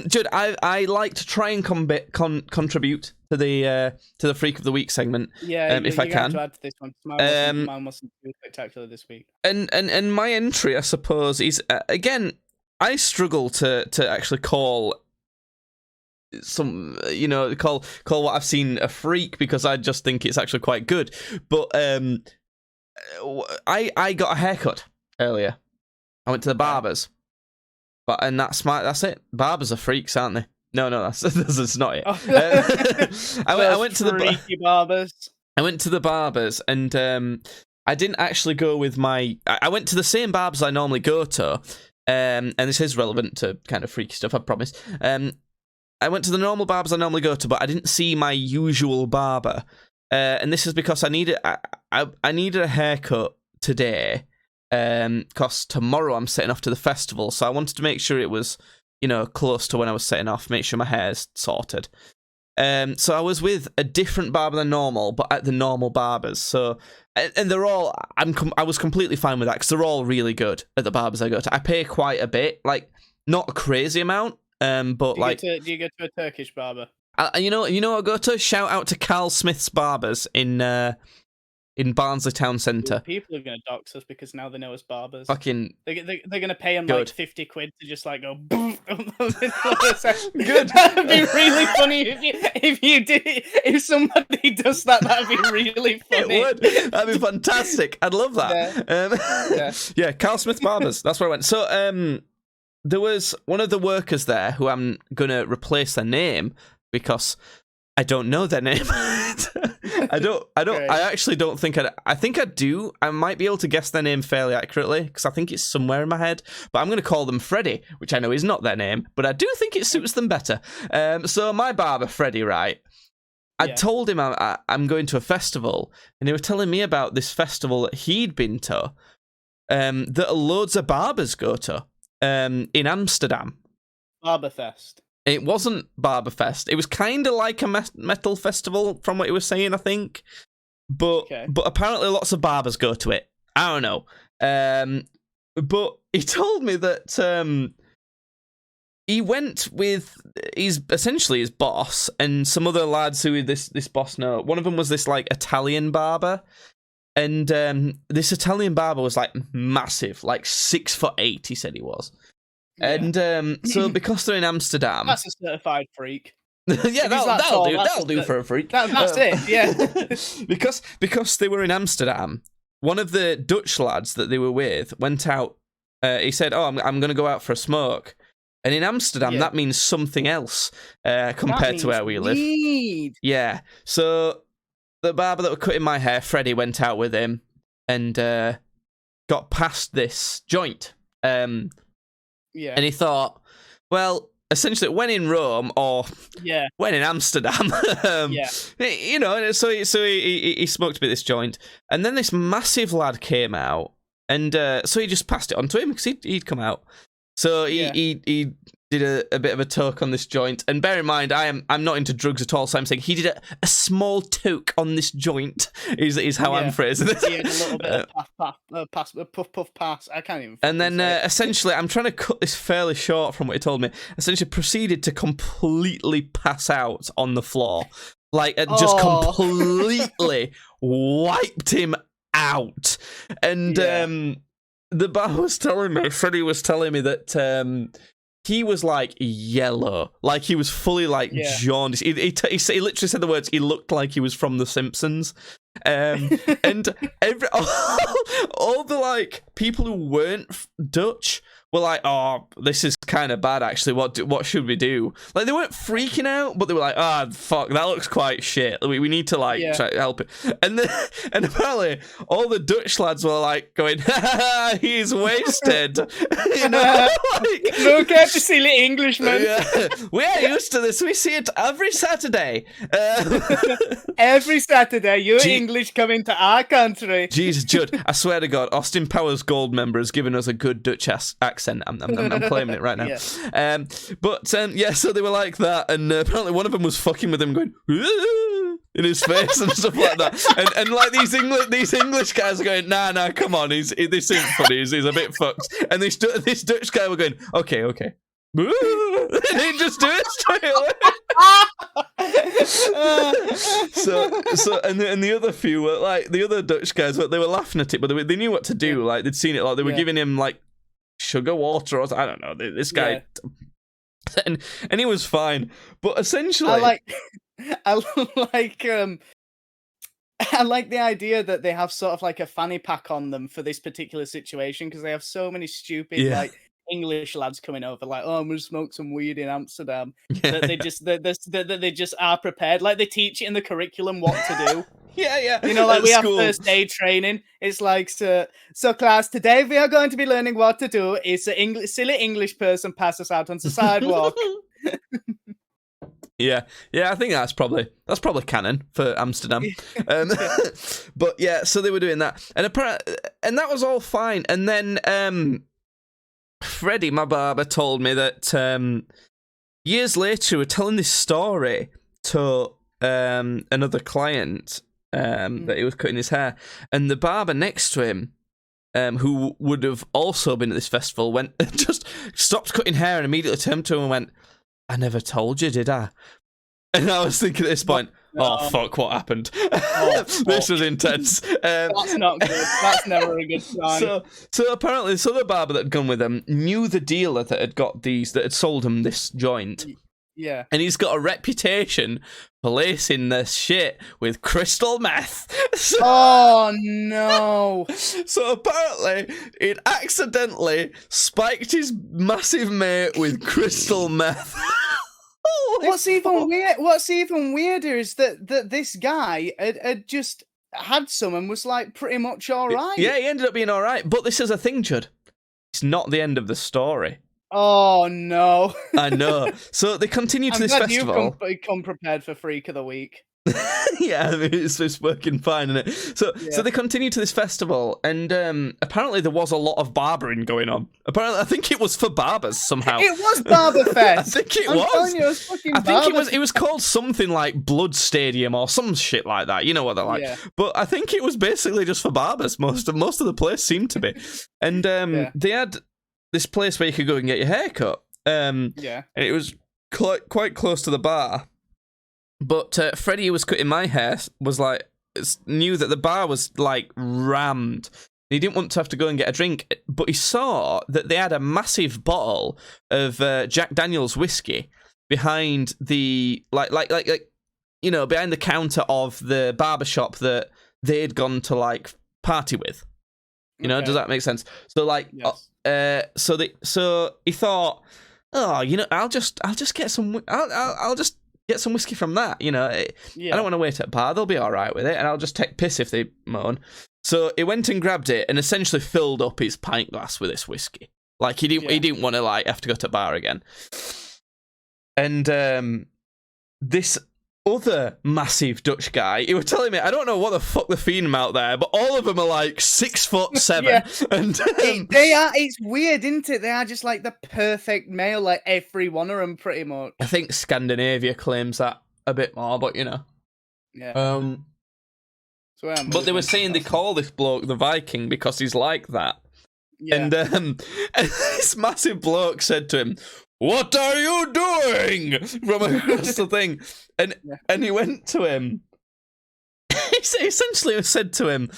[SPEAKER 1] Judd, I like to try and contribute to the Freak of the Week segment.
[SPEAKER 2] Yeah,
[SPEAKER 1] if I can.
[SPEAKER 2] To add to this one. Mine wasn't too spectacular this week.
[SPEAKER 1] And my entry, I suppose, is again, I struggle to actually call some, call what I've seen a freak, because I just think it's actually quite good. But I got a haircut earlier. I went to the barbers. And that's it. Barbers are freaks, aren't they? No, that's not it. I went to the
[SPEAKER 2] freaky barbers.
[SPEAKER 1] I went to the barbers, and I didn't actually go with I went to the same barbers I normally go to, and this is relevant to kind of freaky stuff, I promise. I went to the normal barbers I normally go to, but I didn't see my usual barber, and this is because I needed a haircut today. because tomorrow I'm setting off to the festival, so I wanted to make sure it was, close to when I was setting off, make sure my hair's sorted. So I was with a different barber than normal, but at the normal barbers. So, and they're all, I was completely fine with that because they're all really good at the barbers I go to. I pay quite a bit, like not a crazy amount, but
[SPEAKER 2] do you go to a Turkish barber?
[SPEAKER 1] You know what I go to? Shout out to Carl Smith's Barbers in Barnsley Town Centre.
[SPEAKER 2] People are going to dox us because now they know us barbers.
[SPEAKER 1] Fucking
[SPEAKER 2] they're going to pay him
[SPEAKER 1] good.
[SPEAKER 2] like 50 quid to just like go.
[SPEAKER 1] Good.
[SPEAKER 2] That'd be really funny if somebody does that. That'd be really funny.
[SPEAKER 1] It would. That'd be fantastic. I'd love that. Yeah, Carl Smith Barbers. That's where I went. So there was one of the workers there who I'm gonna replace their name because I don't know their name. I actually don't think I think I do. I might be able to guess their name fairly accurately because I think it's somewhere in my head. But I'm going to call them Freddie, which I know is not their name, but I do think it suits them better. So my barber, Freddie, right? I told him I'm going to a festival, and he was telling me about this festival that he'd been to, that loads of barbers go to, in Amsterdam.
[SPEAKER 2] Barber Fest.
[SPEAKER 1] It wasn't Barber Fest. It was kind of like a metal festival, from what he was saying, I think. But apparently lots of barbers go to it. I don't know. But he told me that he went with essentially his boss and some other lads who this boss know. One of them was this like Italian barber. And this Italian barber was like massive, like 6'8", he said he was. Yeah. And so because they're in Amsterdam,
[SPEAKER 2] that's a certified freak.
[SPEAKER 1] Yeah, that'll do for a freak.
[SPEAKER 2] That's it. Yeah.
[SPEAKER 1] because they were in Amsterdam, one of the Dutch lads that they were with went out. He said, "Oh, I'm going to go out for a smoke," and in Amsterdam that means something else compared to where we live. Yeah. So the barber that was cutting my hair, Freddie, went out with him and got past this joint. And he thought, well, essentially, when in Rome or when in Amsterdam, so he smoked a bit of this joint, and then this massive lad came out, and so he just passed it on to him because he'd come out. So he did a bit of a toke on this joint, and bear in mind, I'm not into drugs at all, so I'm saying he did a small toke on this joint. Is how I'm phrasing it.
[SPEAKER 2] He had a little bit of puff pass. I can't even.
[SPEAKER 1] And then essentially, I'm trying to cut this fairly short from what he told me. Essentially, proceeded to completely pass out on the floor, like just completely wiped him out. And the bar was telling me, Freddie was telling me that. He was like yellow, like he was fully like jaundiced. He literally said the words. He looked like he was from The Simpsons, and all the like people who weren't Dutch were like, "Oh, this is kind of bad, actually. What should we do?" Like they weren't freaking out, but they were like, "Ah, fuck, that looks quite shit. We need to like try to help it." And apparently all the Dutch lads were like going, "He's wasted."
[SPEAKER 2] Look at the silly Englishman.
[SPEAKER 1] We are used to this. We see it every Saturday.
[SPEAKER 2] Every Saturday, you English come into our country.
[SPEAKER 1] Jesus, Judd, I swear to God, Austin Powers Gold member has given us a good Dutch accent. I'm claiming it right now. So they were like that, and apparently one of them was fucking with him, going in his face and stuff like that. And like these English guys are going, nah, come on, this isn't funny. He's a bit fucked. And this Dutch guy were going, okay. And he'd just do it straight away. so and the other few were like the other Dutch guys, they were laughing at it, but they knew what to do. Like they'd seen it, like they were giving him like sugar water or I don't know. This guy, and he was fine. But essentially,
[SPEAKER 2] I like the idea that they have sort of like a fanny pack on them for this particular situation because they have so many stupid like English lads coming over, like, "Oh, I'm gonna smoke some weed in Amsterdam." That they just are prepared, like they teach it in the curriculum what to do. You know, like we have first aid training. It's like, so class, today we are going to be learning what to do. It's a silly English person pass us out on the sidewalk.
[SPEAKER 1] Yeah, I think that's probably canon for Amsterdam. But yeah, so they were doing that, and that was all fine. And then Freddie, my barber, told me that years later, we were telling this story to another client that he was cutting his hair, and the barber next to him, who would have also been at this festival, just stopped cutting hair and immediately turned to him and went, "I never told you, did I?" And I was thinking at this point, oh fuck, what happened? This was intense.
[SPEAKER 2] That's not good. That's never a good sign.
[SPEAKER 1] So apparently this other barber that had gone with him knew the dealer that had sold him this joint.
[SPEAKER 2] Yeah.
[SPEAKER 1] And he's got a reputation for lacing this shit with crystal meth.
[SPEAKER 2] Oh, no.
[SPEAKER 1] So apparently, it accidentally spiked his massive mate with crystal meth.
[SPEAKER 2] What's even weirder is that this guy had just had some and was like pretty much all right.
[SPEAKER 1] Yeah, he ended up being all right. But this is a thing, Judd. It's not the end of the story.
[SPEAKER 2] Oh, no.
[SPEAKER 1] I know. So they continue to this festival.
[SPEAKER 2] You've come prepared for Freak of the Week.
[SPEAKER 1] Yeah, I mean, it's working fine, isn't it? So they continue to this festival, and apparently there was a lot of barbering going on. Apparently, I think it was for barbers somehow.
[SPEAKER 2] It was Barber Fest.
[SPEAKER 1] I think it
[SPEAKER 2] I'm
[SPEAKER 1] was.
[SPEAKER 2] telling you, it was fucking
[SPEAKER 1] I think
[SPEAKER 2] Barber.
[SPEAKER 1] it was called something like Blood Stadium or some shit like that. You know what they're like.
[SPEAKER 2] Yeah.
[SPEAKER 1] But I think it was basically just for barbers. Most of the place seemed to be, and they had this place where you could go and get your hair cut. And it was quite close to the bar. But Freddie, who was cutting my hair, knew that the bar was like rammed. He didn't want to have to go and get a drink, but he saw that they had a massive bottle of Jack Daniel's whiskey behind the behind the counter of the barbershop that they'd gone to like party with. You know, does that make sense? So so he thought, oh, you know, I'll just get some. I'll just get some whiskey from that, you know. I don't want to wait at a bar. They'll be all right with it, and I'll just take piss if they moan. So he went and grabbed it and essentially filled up his pint glass with this whiskey. Like he didn't want to like have to go to a bar again. And this other massive Dutch guy, he was telling me, I don't know what the fuck they're feeding him out there, but all of them are like 6'7".
[SPEAKER 2] Yeah.
[SPEAKER 1] And
[SPEAKER 2] they are. It's weird, isn't it? They are just like the perfect male, like every one of them, pretty much.
[SPEAKER 1] I think Scandinavia claims that a bit more, but you know.
[SPEAKER 2] Yeah.
[SPEAKER 1] But they were saying they call this bloke the Viking because he's like that.
[SPEAKER 2] Yeah.
[SPEAKER 1] And this massive bloke said to him, "What are you doing?" from across the thing. And he went to him. He essentially said to him,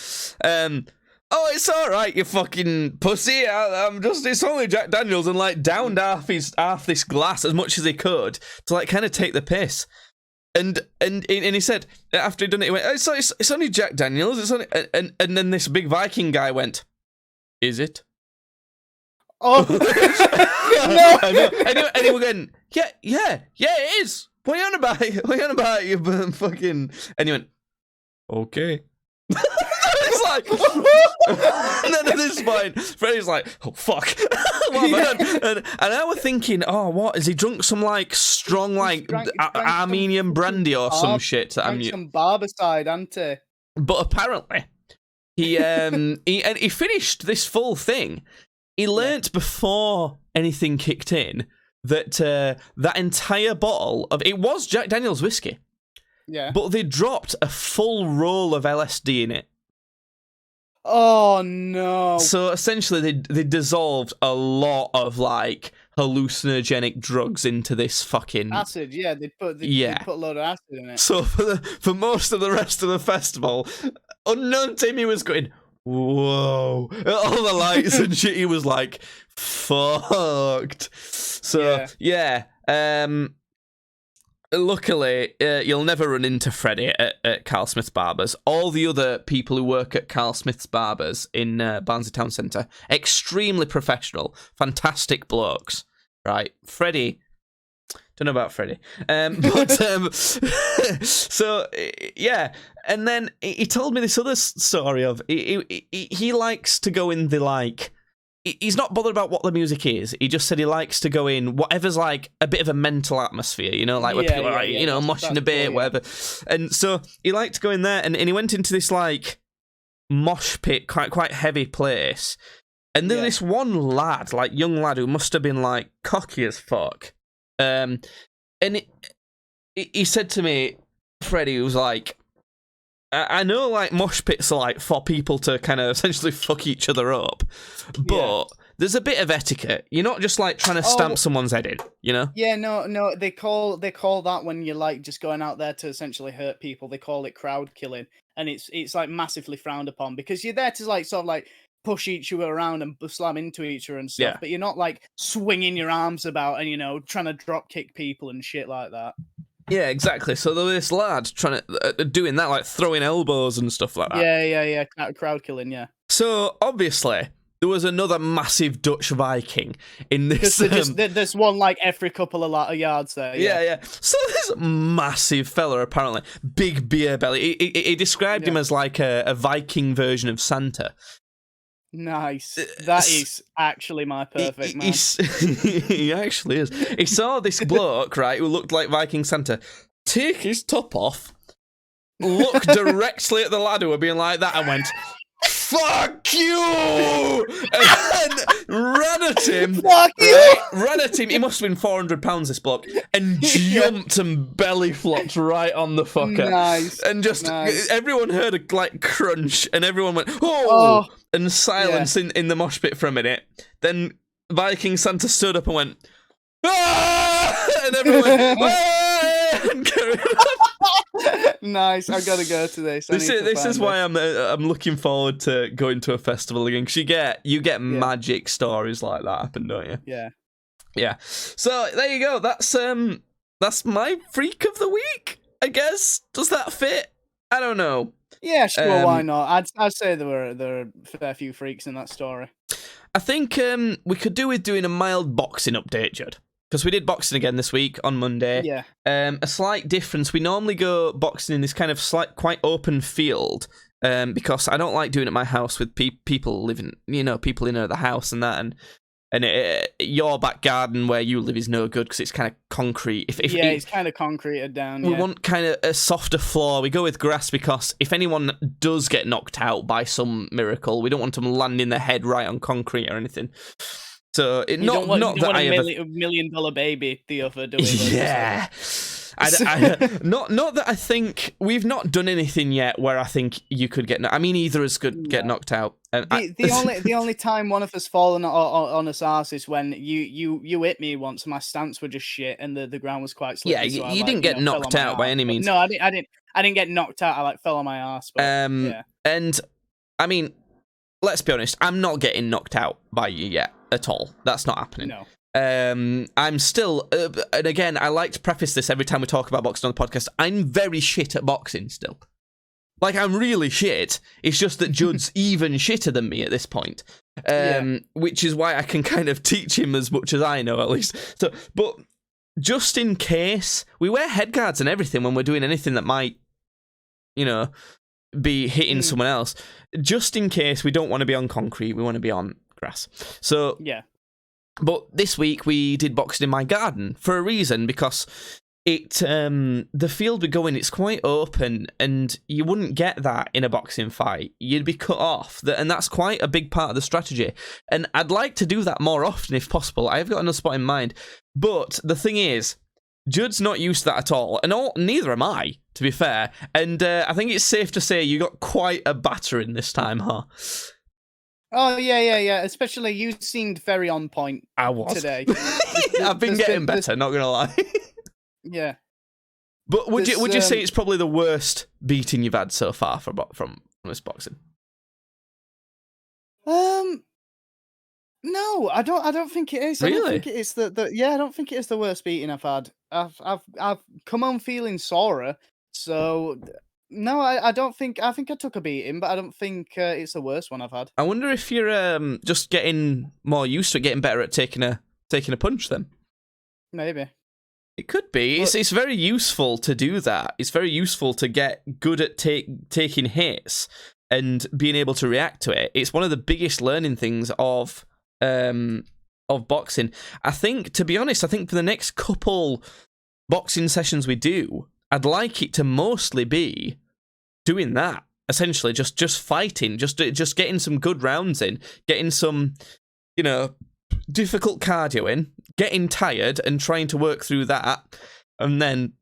[SPEAKER 1] "Oh, it's all right, you fucking pussy. It's only Jack Daniels," and like downed half this glass as much as he could to like kind of take the piss. And he said after he'd done it, he went, "It's only Jack Daniels. It's only," and then this big Viking guy went, "Is it?"
[SPEAKER 2] Oh
[SPEAKER 1] no! And he was going, yeah, it is. What are you on about? What are you on about? You fucking. And he went, "Okay." It's like, and then at this point, Freddie's like, "Oh fuck, what have I done?" And I was thinking, "Oh, what is he drunk? Some like strong like Armenian brandy or some shit?"
[SPEAKER 2] Some Barbicide, auntie.
[SPEAKER 1] But apparently, he finished this full thing. He learnt before anything kicked in that that entire bottle of it was Jack Daniel's whiskey.
[SPEAKER 2] Yeah.
[SPEAKER 1] But they dropped a full roll of LSD in it.
[SPEAKER 2] Oh no!
[SPEAKER 1] So essentially, they dissolved a lot of like hallucinogenic drugs into this fucking
[SPEAKER 2] acid. Yeah, they put a load of acid in it.
[SPEAKER 1] So for most of the rest of the festival, unknown Timmy was going, "Whoa!" All the lights and shit. He was like, "Fucked." So yeah. Luckily, you'll never run into Freddie at Carl Smith's Barbers. All the other people who work at Carl Smith's Barbers in Barnsley Town Centre, extremely professional, fantastic blokes, right? Freddie, don't know about Freddie. So, yeah. And then he told me this other story of, he likes to go in the, like, he's not bothered about what the music is. He just said he likes to go in whatever's like a bit of a mental atmosphere, you know, like where people are, you know, moshing a bit, whatever. And so he liked to go in there, and he went into this like mosh pit, quite heavy place. And then this one lad, like young lad, who must have been like cocky as fuck. And he said to me, Freddie, was like, I know like mosh pits are like for people to kind of essentially fuck each other up, but there's a bit of etiquette. You're not just like trying to stamp someone's head in, you know?
[SPEAKER 2] Yeah, no. They call that when you're like just going out there to essentially hurt people. They call it crowd killing, and it's like massively frowned upon because you're there to like sort of like push each other around and slam into each other and stuff. But you're not like swinging your arms about and, you know, trying to drop kick people and shit like that.
[SPEAKER 1] Yeah, exactly. So there was this lad trying to doing that, like throwing elbows and stuff like that.
[SPEAKER 2] Yeah. Crowd killing, yeah.
[SPEAKER 1] So obviously there was another massive Dutch Viking in this.
[SPEAKER 2] There's one like every couple of yards there.
[SPEAKER 1] Yeah. So this massive fella, apparently, big beer belly. He described him as like a Viking version of Santa.
[SPEAKER 2] Nice. That is actually my perfect man.
[SPEAKER 1] He actually is. He saw this bloke, right, who looked like Viking Santa, take his top off, look directly at the lad who were being like that, and went, "Fuck you!" and ran at him.
[SPEAKER 2] Fuck you!
[SPEAKER 1] Ran at him. He must have been 400 pounds, this bloke, and jumped and belly flopped right on the fucker.
[SPEAKER 2] Nice.
[SPEAKER 1] And just everyone heard a like crunch, and everyone went, "Oh!" and silence in the mosh pit for a minute. Then Viking Santa stood up and went, "Ah!" and everyone went, "Ah!" and carried on.
[SPEAKER 2] Nice. I've got to go to this.
[SPEAKER 1] This is why I'm looking forward to going to a festival again, because you get magic stories like that happen, don't you? Yeah. So there you go. That's my freak of the week, I guess. Does that fit? I don't know.
[SPEAKER 2] Yeah, sure. Why not? I'd say there were a fair few freaks in that story.
[SPEAKER 1] I think we could do with doing a mild boxing update, Judd. Because we did boxing again this week on Monday.
[SPEAKER 2] Yeah.
[SPEAKER 1] A slight difference. We normally go boxing in this kind of quite open field. Because I don't like doing it at my house with people living, people in the house and that. And your back garden where you live is no good because it's kind of concrete.
[SPEAKER 2] It's kind of concreted down.
[SPEAKER 1] We want kind of a softer floor. We go with grass because if anyone does get knocked out by some miracle, we don't want them landing their head right on concrete or anything. So not that I ever
[SPEAKER 2] $1 million baby the other do we?
[SPEAKER 1] Yeah. Not that I think we've not done anything yet where I think you could get. I mean, either us could get knocked out.
[SPEAKER 2] The only time one of us fallen on us arse is when you hit me once. My stance were just shit, and the ground was quite slippery.
[SPEAKER 1] Yeah, you didn't get knocked out by any means.
[SPEAKER 2] No, I didn't get knocked out. I like fell on my arse. But,
[SPEAKER 1] and I mean, let's be honest. I'm not getting knocked out by you yet at all. That's not happening.
[SPEAKER 2] No.
[SPEAKER 1] I'm still, and again, I like to preface this every time we talk about boxing on the podcast. I'm very shit at boxing still. Like, I'm really shit. It's just that Judd's even shitter than me at this point. Which is why I can kind of teach him as much as I know, at least. So, but just in case, we wear head guards and everything when we're doing anything that might, be hitting someone else. Just in case we don't want to be on concrete, we want to be on grass. So,
[SPEAKER 2] yeah.
[SPEAKER 1] But this week we did boxing in my garden for a reason, because the field we go in, it's quite open, and you wouldn't get that in a boxing fight. You'd be cut off, and that's quite a big part of the strategy. And I'd like to do that more often if possible. I've got another spot in mind. But the thing is, Judd's not used to that at all, and neither am I, to be fair. And I think it's safe to say you got quite a battering this time, huh?
[SPEAKER 2] Oh, yeah. Especially you seemed very on point.
[SPEAKER 1] I was.
[SPEAKER 2] Today.
[SPEAKER 1] I've been getting better, not going to lie.
[SPEAKER 2] Yeah.
[SPEAKER 1] But would you say it's probably the worst beating you've had so far from this boxing?
[SPEAKER 2] No, I don't think it is.
[SPEAKER 1] Really?
[SPEAKER 2] I don't think it is I don't think it is the worst beating I've had. I've come on feeling sorer, so no, I don't think. I think I took a beating, but I don't think it's the worst one I've had.
[SPEAKER 1] I wonder if you're just getting more used to it, getting better at taking a punch. Then
[SPEAKER 2] maybe
[SPEAKER 1] it could be. But it's very useful to do that. It's very useful to get good at taking hits and being able to react to it. It's one of the biggest learning things of of boxing. I think, to be honest, for the next couple boxing sessions we do, I'd like it to mostly be doing that. Essentially, just fighting, just getting some good rounds in, getting some, difficult cardio in, getting tired and trying to work through that, and then,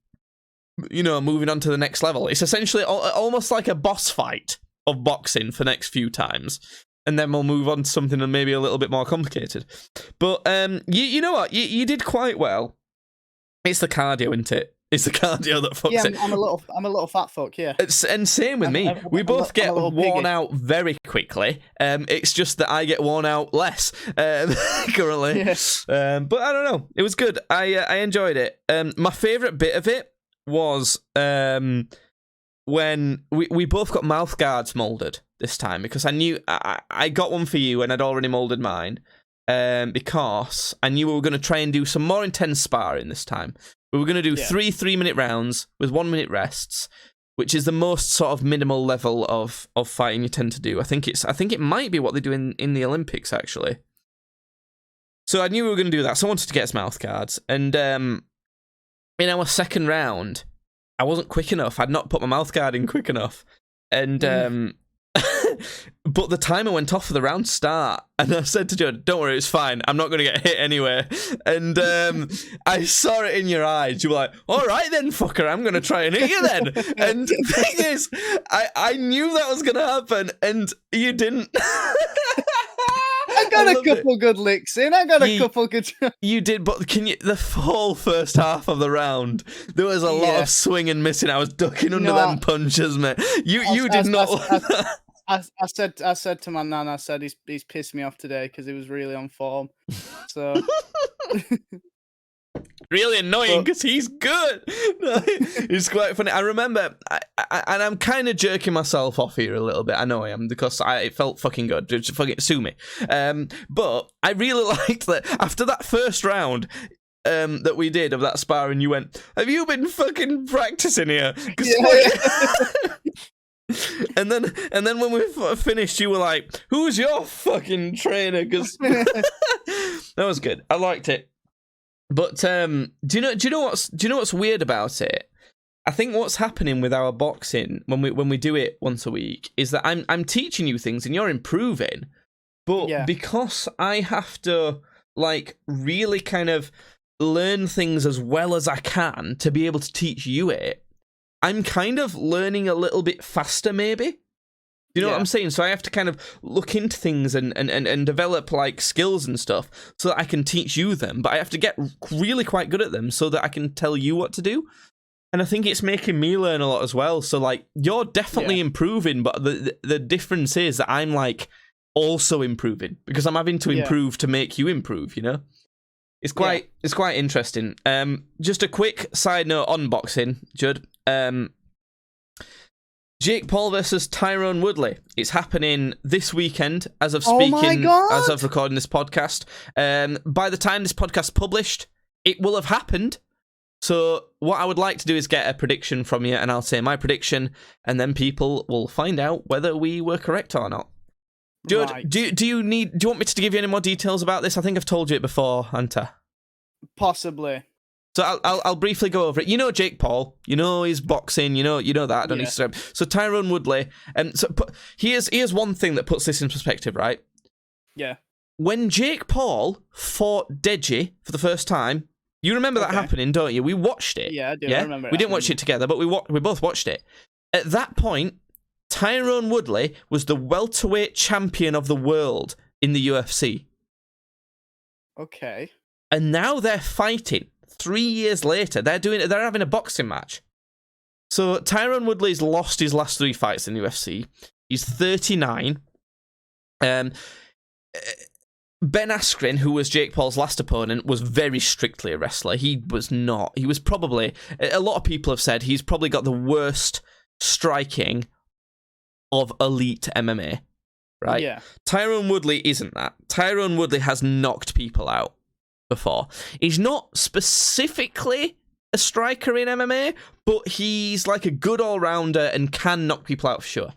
[SPEAKER 1] moving on to the next level. It's essentially almost like a boss fight of boxing for the next few times. And then we'll move on to something maybe a little bit more complicated. But you know what? You did quite well. It's the cardio, isn't it? It's the cardio that fucks it.
[SPEAKER 2] I'm a little fat fuck, yeah.
[SPEAKER 1] And same with me. We both get worn out very quickly. It's just that I get worn out less currently. Yes. But I don't know. It was good. I enjoyed it. My favourite bit of it was when we both got mouth guards moulded this time, because I knew I got one for you and I'd already moulded mine, because I knew we were going to try and do some more intense sparring this time. We were going to do 3 3-minute rounds with 1-minute rests, which is the most sort of minimal level of fighting you tend to do. I think it might be what they do in the Olympics, actually. So I knew we were going to do that, so I wanted to get us mouth guards. And in our second round, I wasn't quick enough. I'd not put my mouth guard in quick enough. And but the timer went off for the round start, and I said to Joe, "Don't worry, it's fine. I'm not going to get hit anyway." And I saw it in your eyes. You were like, "All right then, fucker, I'm going to try and hit you then." And the thing is, I knew that was going to happen, and you didn't.
[SPEAKER 2] I got a couple good licks in. I got a couple good.
[SPEAKER 1] You did, but the whole first half of the round, there was a lot of swing and missing. I was ducking under them punches, mate. You did not.
[SPEAKER 2] I said to my nan, I said he's pissed me off today because he was really on form. So
[SPEAKER 1] really annoying because he's good. It's quite funny. I remember, and I'm kind of jerking myself off here a little bit. I know I am, because it felt fucking good. Just fucking sue me. But I really liked that after that first round that we did of that sparring, you went, "Have you been fucking practicing here?" And then when we finished, you were like, "Who's your fucking trainer?" Because that was good. I liked it. But do you know what's weird about it? I think what's happening with our boxing when we do it once a week is that I'm teaching you things and you're improving, but because I have to really kind of learn things as well as I can to be able to teach you it, I'm kind of learning a little bit faster, maybe. You know what I'm saying? So I have to kind of look into things and develop skills and stuff so that I can teach you them. But I have to get really quite good at them so that I can tell you what to do. And I think it's making me learn a lot as well. So you're definitely improving, but the difference is that I'm also improving because I'm having to improve to make you improve. It's quite interesting. Just a quick side note on boxing, Judd. Jake Paul versus Tyrone Woodley. It's happening this weekend as of speaking, as of recording this podcast. By the time this podcast published, it will have happened. So what I would like to do is get a prediction from you, and I'll say my prediction, and then people will find out whether we were correct or not. Judd, right. do you want me to give you any more details about this? I think I've told you it before, Hunter.
[SPEAKER 2] Possibly.
[SPEAKER 1] So I'll briefly go over it. You know Jake Paul. You know his boxing. You know that. I don't need to say. So Tyrone Woodley. Here's one thing that puts this in perspective, right?
[SPEAKER 2] Yeah.
[SPEAKER 1] When Jake Paul fought Deji for the first time, you remember that happening, don't you? We watched it.
[SPEAKER 2] Yeah, I do. I remember.
[SPEAKER 1] We didn't watch it together, but we both watched it. At that point, Tyrone Woodley was the welterweight champion of the world in the UFC.
[SPEAKER 2] Okay.
[SPEAKER 1] And now they're fighting. 3 years later, they're having a boxing match. So Tyrone Woodley's lost his last 3 fights in the UFC. He's 39. Ben Askren, who was Jake Paul's last opponent, was very strictly a wrestler. He was not. He was probably, a lot of people have said, he's probably got the worst striking of elite MMA, right?
[SPEAKER 2] Yeah.
[SPEAKER 1] Tyrone Woodley isn't that. Tyrone Woodley has knocked people out before. He's not specifically a striker in MMA, but he's like a good all-rounder and can knock people out for sure.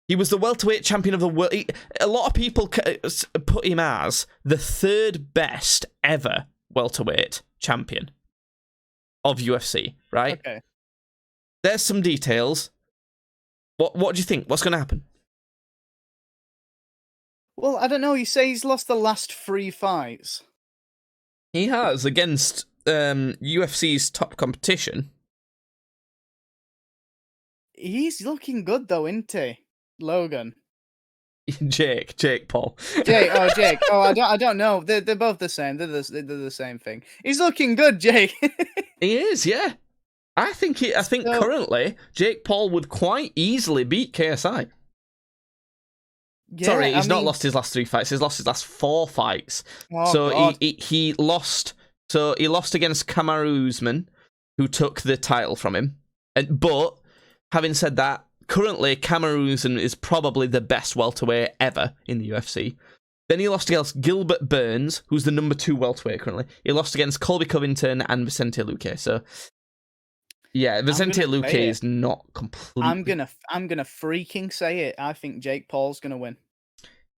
[SPEAKER 1] He was the welterweight champion of the world. A lot of people put him as the third best ever welterweight champion of UFC, right?
[SPEAKER 2] Okay.
[SPEAKER 1] There's some details. What do you think? What's going to happen?
[SPEAKER 2] Well, I don't know. You say he's lost the last 3 fights.
[SPEAKER 1] He has, against UFC's top competition.
[SPEAKER 2] He's looking good, though, isn't he? Logan.
[SPEAKER 1] Jake Paul.
[SPEAKER 2] Jake. Oh, I don't know. They're both the same. They're the same thing. He's looking good, Jake.
[SPEAKER 1] He is, yeah. I think currently Jake Paul would quite easily beat KSI.
[SPEAKER 2] Yeah,
[SPEAKER 1] Sorry, he's not lost his last 3 fights. He's lost his last 4 fights.
[SPEAKER 2] Oh,
[SPEAKER 1] so
[SPEAKER 2] God.
[SPEAKER 1] he lost. So he lost against Kamaru Usman, who took the title from him. But having said that, currently Kamaru Usman is probably the best welterweight ever in the UFC. Then he lost against Gilbert Burns, who's the number 2 welterweight currently. He lost against Colby Covington and Vicente Luque. So yeah, Vicente Luque is not completely.
[SPEAKER 2] I'm gonna freaking say it. I think Jake Paul's gonna win.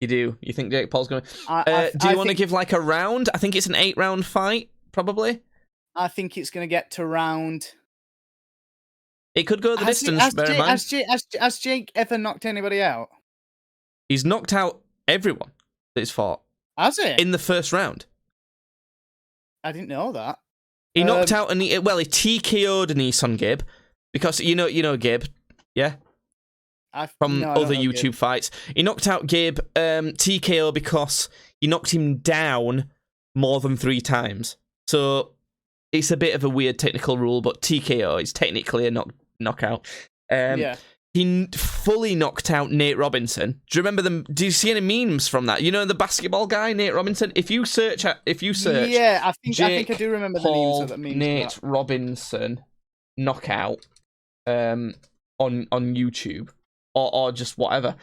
[SPEAKER 1] You do? You think Jake Paul's gonna? Do you want to give like a round? I think it's an 8-round fight, probably.
[SPEAKER 2] I think it's gonna get to round.
[SPEAKER 1] It could go the distance. Bear in mind,
[SPEAKER 2] has Jake ever knocked anybody out?
[SPEAKER 1] He's knocked out everyone that he's fought.
[SPEAKER 2] Has he?
[SPEAKER 1] In the first round.
[SPEAKER 2] I didn't know that.
[SPEAKER 1] He knocked out he TKO'd Nissan Gibb, because you know Gibb, yeah? From other YouTube
[SPEAKER 2] Gibb.
[SPEAKER 1] fights. He knocked out Gibb TKO because he knocked him down more than 3 times. So it's a bit of a weird technical rule, but TKO is technically a knockout.
[SPEAKER 2] Yeah.
[SPEAKER 1] He fully knocked out Nate Robinson. Do you remember them? Do you see any memes from that? You know the basketball guy, Nate Robinson? If you search,
[SPEAKER 2] yeah, I think I do remember
[SPEAKER 1] Paul,
[SPEAKER 2] the memes.
[SPEAKER 1] Nate Robinson knockout on YouTube or just whatever.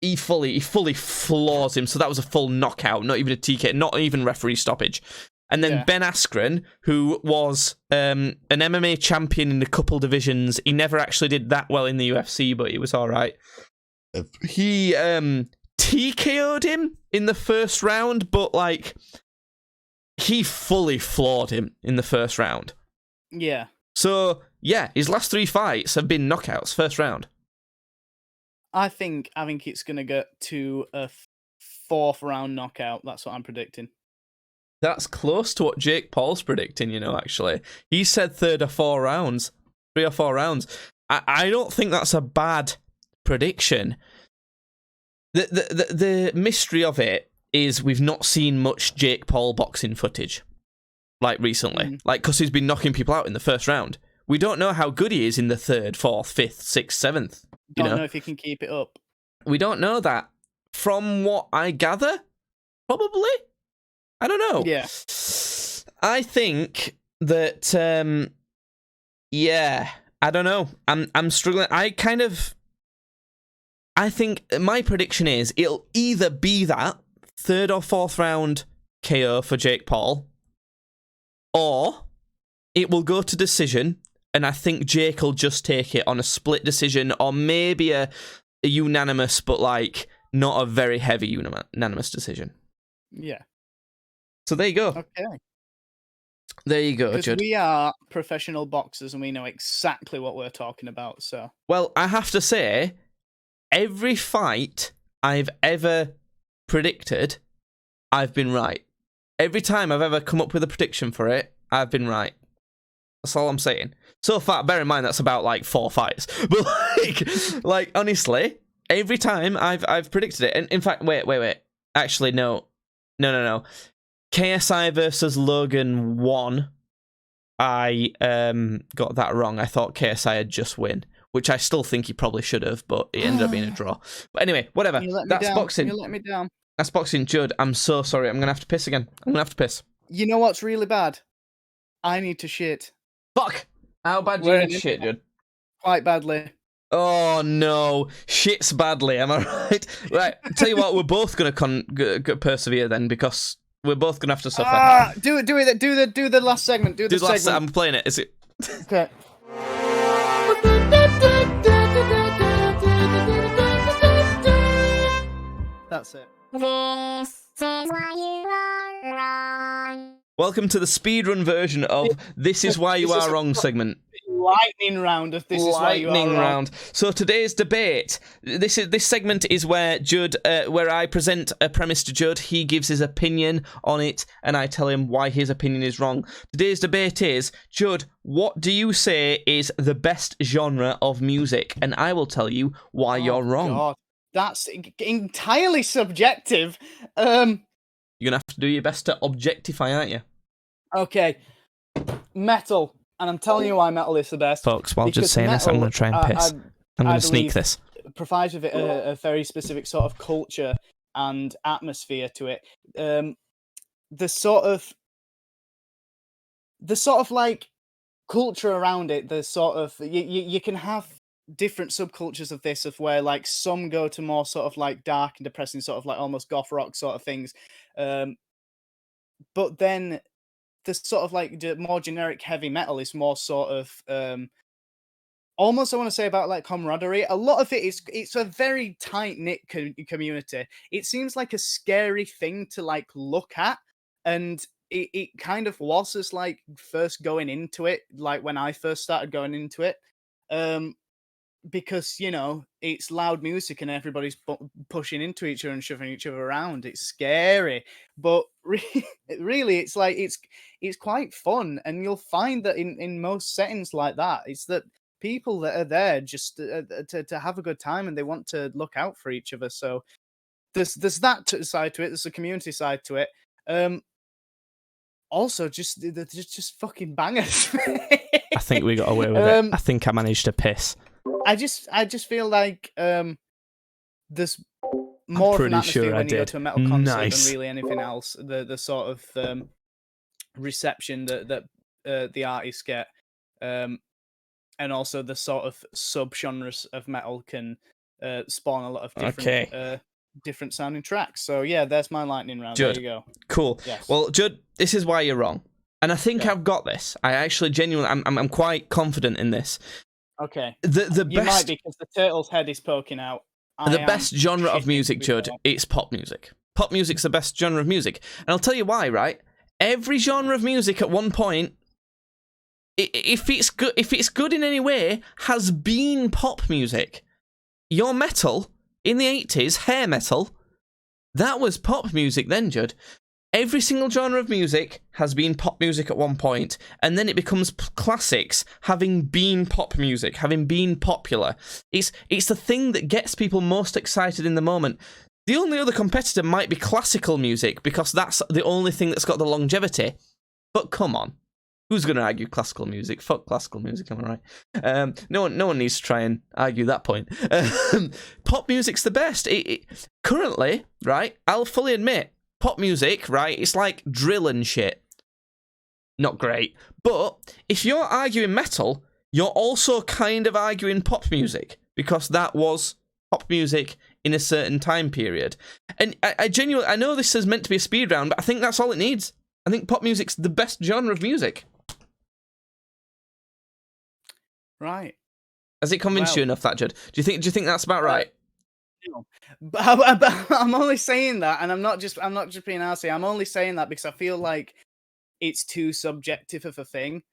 [SPEAKER 1] He fully floors him. So that was a full knockout, not even a TK, not even referee stoppage. And then Ben Askren, who was an MMA champion in a couple divisions. He never actually did that well in the UFC, but he was all right. He TKO'd him in the first round, but like he fully floored him in the first round.
[SPEAKER 2] Yeah.
[SPEAKER 1] So yeah, his last 3 fights have been knockouts, first round.
[SPEAKER 2] I think it's gonna get to a 4th round knockout. That's what I'm predicting.
[SPEAKER 1] That's close to what Jake Paul's predicting, actually. He said 3 or 4 rounds. I don't think that's a bad prediction. The mystery of it is we've not seen much Jake Paul boxing footage, like recently. Like, because he's been knocking people out in the first round. We don't know how good he is in the 3rd, 4th, 5th, 6th, 7th.
[SPEAKER 2] Don't know if he can keep it up.
[SPEAKER 1] We don't know that. From what I gather, probably. I don't know.
[SPEAKER 2] Yeah.
[SPEAKER 1] I think that, I don't know. I'm struggling. I think my prediction is it'll either be that 3rd or 4th round KO for Jake Paul, or it will go to decision, and I think Jake will just take it on a split decision, or maybe a unanimous, but like not a very heavy unanimous decision.
[SPEAKER 2] Yeah.
[SPEAKER 1] So there you go.
[SPEAKER 2] Okay.
[SPEAKER 1] There you go, Judd.
[SPEAKER 2] Because we are professional boxers and we know exactly what we're talking about, so...
[SPEAKER 1] Well, I have to say, every fight I've ever predicted, I've been right. Every time I've ever come up with a prediction for it, I've been right. That's all I'm saying. So far, bear in mind that's about like 4 fights. But like honestly, every time I've predicted it. And in fact, wait. Actually, no. KSI versus Logan 1. I got that wrong. I thought KSI had just win, which I still think he probably should have, but it ended up being a draw. But anyway, whatever. That's boxing.
[SPEAKER 2] You let me down.
[SPEAKER 1] That's boxing. Judd, I'm so sorry. I'm going to have to piss again.
[SPEAKER 2] You know what's really bad? I need to shit.
[SPEAKER 1] Fuck! How bad do you need to shit, Judd?
[SPEAKER 2] Quite badly.
[SPEAKER 1] Oh no, shits badly, am I right? Right, tell you what, we're both going to persevere then, because we're both going to have to suffer.
[SPEAKER 2] Do the last segment. Do the segment.
[SPEAKER 1] I'm playing it, is it?
[SPEAKER 2] Okay. That's it.
[SPEAKER 4] This is why you are wrong.
[SPEAKER 1] Welcome to the speedrun version of This Is Why You Are Wrong segment.
[SPEAKER 2] Lightning round of This Is Why You Are
[SPEAKER 1] Lightning
[SPEAKER 2] Wrong.
[SPEAKER 1] round. So today's debate. This segment is where Judd, where I present a premise to Judd. He gives his opinion on it, and I tell him why his opinion is wrong. Today's debate is, Judd, what do you say is the best genre of music? And I will tell you why you're wrong.
[SPEAKER 2] God. That's entirely subjective.
[SPEAKER 1] You're gonna have to do your best to objectify, aren't you?
[SPEAKER 2] Okay, metal, and I'm telling you why metal is the best.
[SPEAKER 1] Folks, while
[SPEAKER 2] Because
[SPEAKER 1] just saying this, I'm
[SPEAKER 2] metal,
[SPEAKER 1] going to try and piss. I'm going
[SPEAKER 2] I
[SPEAKER 1] to sneak
[SPEAKER 2] believe,
[SPEAKER 1] this.
[SPEAKER 2] provides with it a very specific sort of culture and atmosphere to it. The sort of like culture around it. The sort of you can have different subcultures of this, of where like some go to more sort of like dark and depressing, sort of like almost goth rock sort of things. But then the sort of like more generic heavy metal is more sort of almost, I want to say, about like camaraderie. A lot of it is, it's a very tight knit community. It seems like a scary thing to like look at, and it kind of was as like first going into it, like when I first started going into it. Because, you know, it's loud music and everybody's pushing into each other and shoving each other around. It's scary, but really, it's like it's quite fun, and you'll find that in most settings like that, it's that people that are there just to have a good time, and they want to look out for each other. So there's that side to it. There's a community side to it. Also, just fucking bangers.
[SPEAKER 1] I think we got away with it. I think I managed to piss.
[SPEAKER 2] I just feel like there's more of an atmosphere when you go to a metal concert than really anything else. The sort of reception that the artists get, and also the sort of sub-genres of metal can spawn a lot of different different sounding tracks. So yeah, there's my lightning round.
[SPEAKER 1] Judd.
[SPEAKER 2] There you go.
[SPEAKER 1] Cool.
[SPEAKER 2] Yes.
[SPEAKER 1] Well, Judd, this is why you're wrong, and I think I've got this. I actually genuinely, I'm quite confident in this.
[SPEAKER 2] Okay.
[SPEAKER 1] The
[SPEAKER 2] You
[SPEAKER 1] best,
[SPEAKER 2] might be, because the turtle's head is poking out.
[SPEAKER 1] the best genre of music, Judd, it's pop music. Pop music's the best genre of music, and I'll tell you why. Right? Every genre of music at one point, if it's good in any way, has been pop music. Your metal in the 80s, hair metal, that was pop music then, Judd. Every single genre of music has been pop music at one point, and then it becomes classics, having been pop music, having been popular. It's the thing that gets people most excited in the moment. The only other competitor might be classical music, because that's the only thing that's got the longevity. But come on. Who's going to argue classical music? Fuck classical music, am I right? No one needs to try and argue that point. Pop music's the best. Currently, right, I'll fully admit, pop music, right, it's like drill and shit. Not great. But if you're arguing metal, you're also kind of arguing pop music, because that was pop music in a certain time period. And I genuinely, I know this is meant to be a speed round, but I think that's all it needs. I think pop music's the best genre of music.
[SPEAKER 2] Right.
[SPEAKER 1] Has it convinced you enough, that, Judd? Do you think that's about right?
[SPEAKER 2] No. But I'm only saying that, and I'm not just being arsey. I'm only saying that because I feel like it's too subjective of a thing.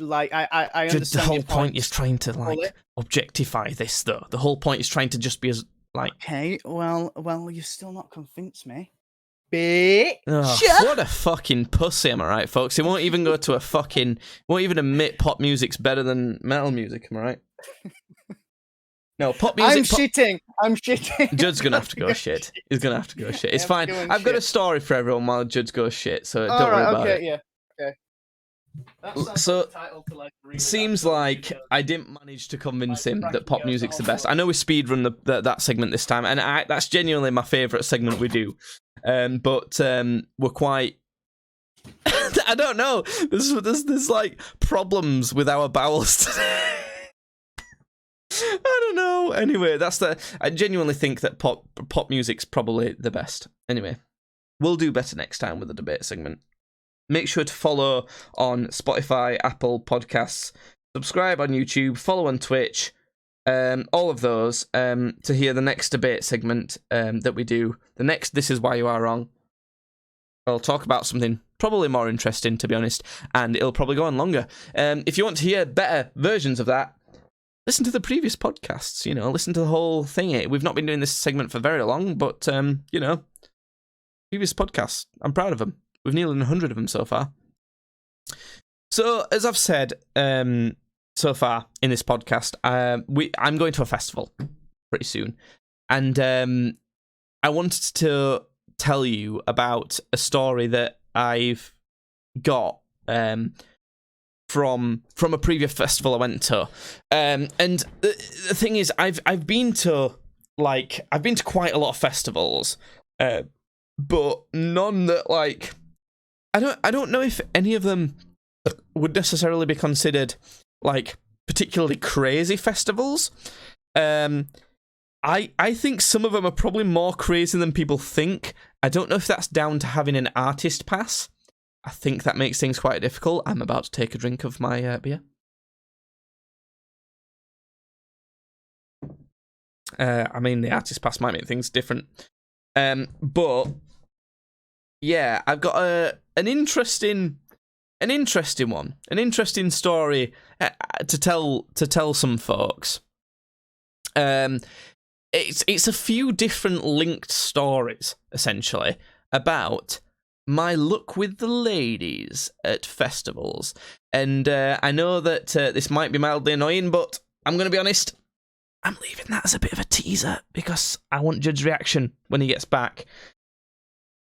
[SPEAKER 2] Like I understand
[SPEAKER 1] the whole point is trying to like objectify this, though. The whole point is trying to just be as like.
[SPEAKER 2] Okay, well, you've still not convinced me. Bitch.
[SPEAKER 1] Oh, what a fucking pussy, am I right, folks? He won't even go to a fucking. Won't even admit pop music's better than metal music, am I right? No, pop music.
[SPEAKER 2] I'm shitting.
[SPEAKER 1] Judd's gonna have to go shit. He's gonna have to go shit. It's fine. I've got a story for everyone while Judd goes shit, so don't worry about it.
[SPEAKER 2] Yeah. Okay.
[SPEAKER 1] So, seems like I didn't manage to convince him that pop music's the best. I know we speedrun that segment this time, and that's genuinely my favourite segment we do. But we're quite. I don't know. There's like problems with our bowels today. I don't know. Anyway, I genuinely think that pop music's probably the best. Anyway, we'll do better next time with the debate segment. Make sure to follow on Spotify, Apple Podcasts, subscribe on YouTube, follow on Twitch. all of those, to hear the next debate segment that we do. The next This Is Why You Are Wrong. I'll talk about something probably more interesting, to be honest, and it'll probably go on longer. If you want to hear better versions of that, listen to the previous podcasts, listen to the whole thing. We've not been doing this segment for very long, but, previous podcasts, I'm proud of them. We've nearly 100 of them so far. So, as I've said so far in this podcast, I'm going to a festival pretty soon, and I wanted to tell you about a story that I've got from a previous festival I went to, and the thing is, I've been to quite a lot of festivals, but none that I don't know if any of them would necessarily be considered particularly crazy festivals. I think some of them are probably more crazy than people think. I don't know if that's down to having an artist pass. I think that makes things quite difficult. I'm about to take a drink of my beer. The artist pass might make things different. But yeah, I've got an interesting one, an interesting story to tell some folks. It's a few different linked stories, essentially, about my luck with the ladies at festivals. And I know that this might be mildly annoying, but I'm going to be honest, I'm leaving that as a bit of a teaser because I want Judd's reaction when he gets back.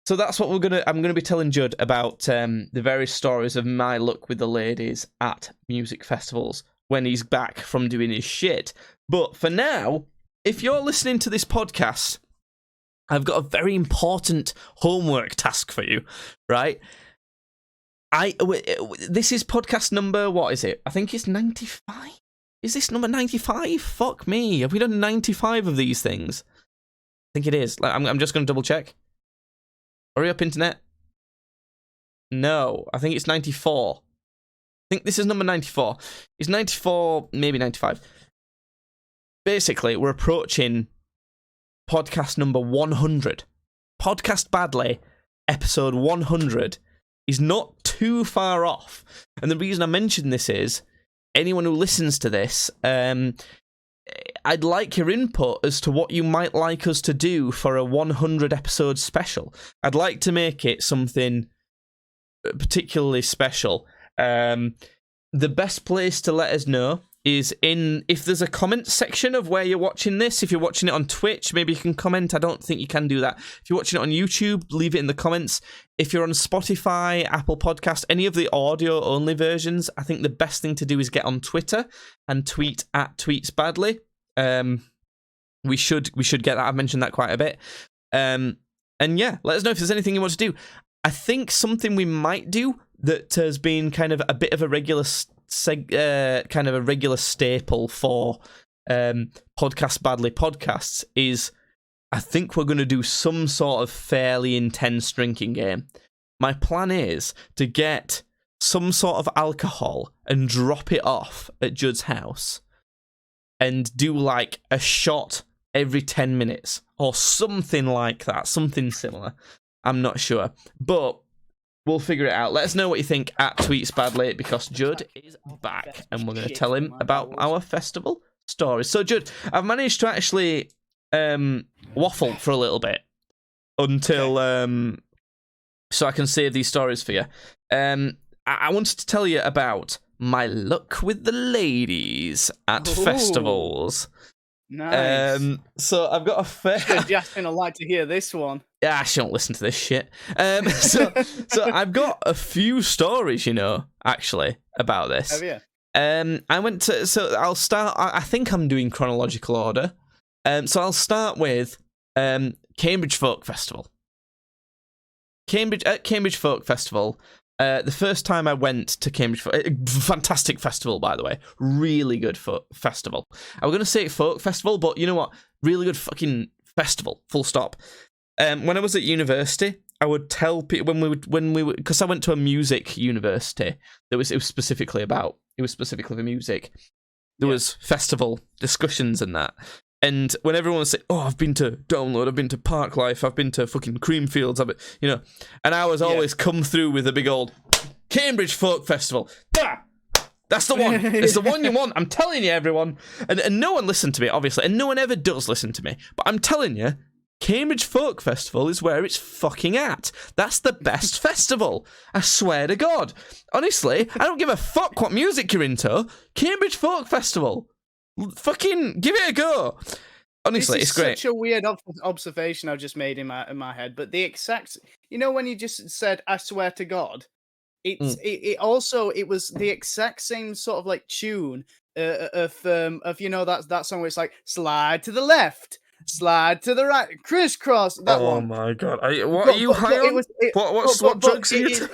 [SPEAKER 1] So that's what I'm going to be telling Judd about the various stories of my luck with the ladies at music festivals when he's back from doing his shit. But for now, if you're listening to this podcast, I've got a very important homework task for you, right? This is podcast number, what is it? I think it's 95? Is this number 95? Fuck me. Have we done 95 of these things? I think it is. I'm just going to double check. Hurry up, internet. No, I think it's 94. I think this is number 94. It's 94, maybe 95. Basically, we're approaching podcast number 100. Podcast Badly, episode 100, is not too far off. And the reason I mention this is, anyone who listens to this, I'd like your input as to what you might like us to do for a 100 episode special. I'd like to make it something particularly special. The best place to let us know is if there's a comment section of where you're watching this. If you're watching it on Twitch, maybe you can comment. I don't think you can do that. If you're watching it on YouTube, leave it in the comments. If you're on Spotify, Apple Podcast, any of the audio-only versions, I think the best thing to do is get on Twitter and tweet at TweetsBadly. We should get that. I've mentioned that quite a bit. And yeah, let us know if there's anything you want to do. I think something we might do that has been kind of a bit of a regular staple for Podcast Badly podcasts is, I think we're going to do some sort of fairly intense drinking game. My plan is to get some sort of alcohol and drop it off at Judd's house and do like a shot every 10 minutes or something like that, something similar. I'm not sure, but we'll figure it out. Let us know what you think at TweetsBadly, because Judd is back and we're going to tell him about our festival stories. So, Judd, I've managed to actually waffle for a little bit until so I can save these stories for you. I wanted to tell you about my luck with the ladies at festivals.
[SPEAKER 2] Nice.
[SPEAKER 1] So I've got a fair.
[SPEAKER 2] Justin, I'd like to hear this one.
[SPEAKER 1] Yeah, she don't listen to this shit. So I've got a few stories, actually, about this.
[SPEAKER 2] Have you?
[SPEAKER 1] I went to. So I'll start. I think I'm doing chronological order. So I'll start with Cambridge Folk Festival. Cambridge Folk Festival. The first time I went to Cambridge, fantastic festival, by the way. Really good festival. I was going to say folk festival, but you know what? Really good fucking festival, full stop. When I was at university, I would tell people when we would, because I went to a music university that it was specifically for music. there was festival discussions and that. And when everyone was saying, "Oh, I've been to Download, I've been to Parklife, I've been to fucking Creamfields, I've been," you know, and I was always come through with a big old Cambridge Folk Festival. That's the one. It's the one you want. I'm telling you, everyone. And no one listened to me, obviously, and no one ever does listen to me. But I'm telling you, Cambridge Folk Festival is where it's fucking at. That's the best festival. I swear to God. Honestly, I don't give a fuck what music you're into. Cambridge Folk Festival. Fucking give it a go. Honestly, it's great.
[SPEAKER 2] Such a weird observation I've just made in my head. But the exact, when you just said, "I swear to God," it was the exact same sort of like tune of that song where it's like slide to the left, slide to the right, crisscross. That one.
[SPEAKER 1] Oh my God! What are you high on? What drugs are you?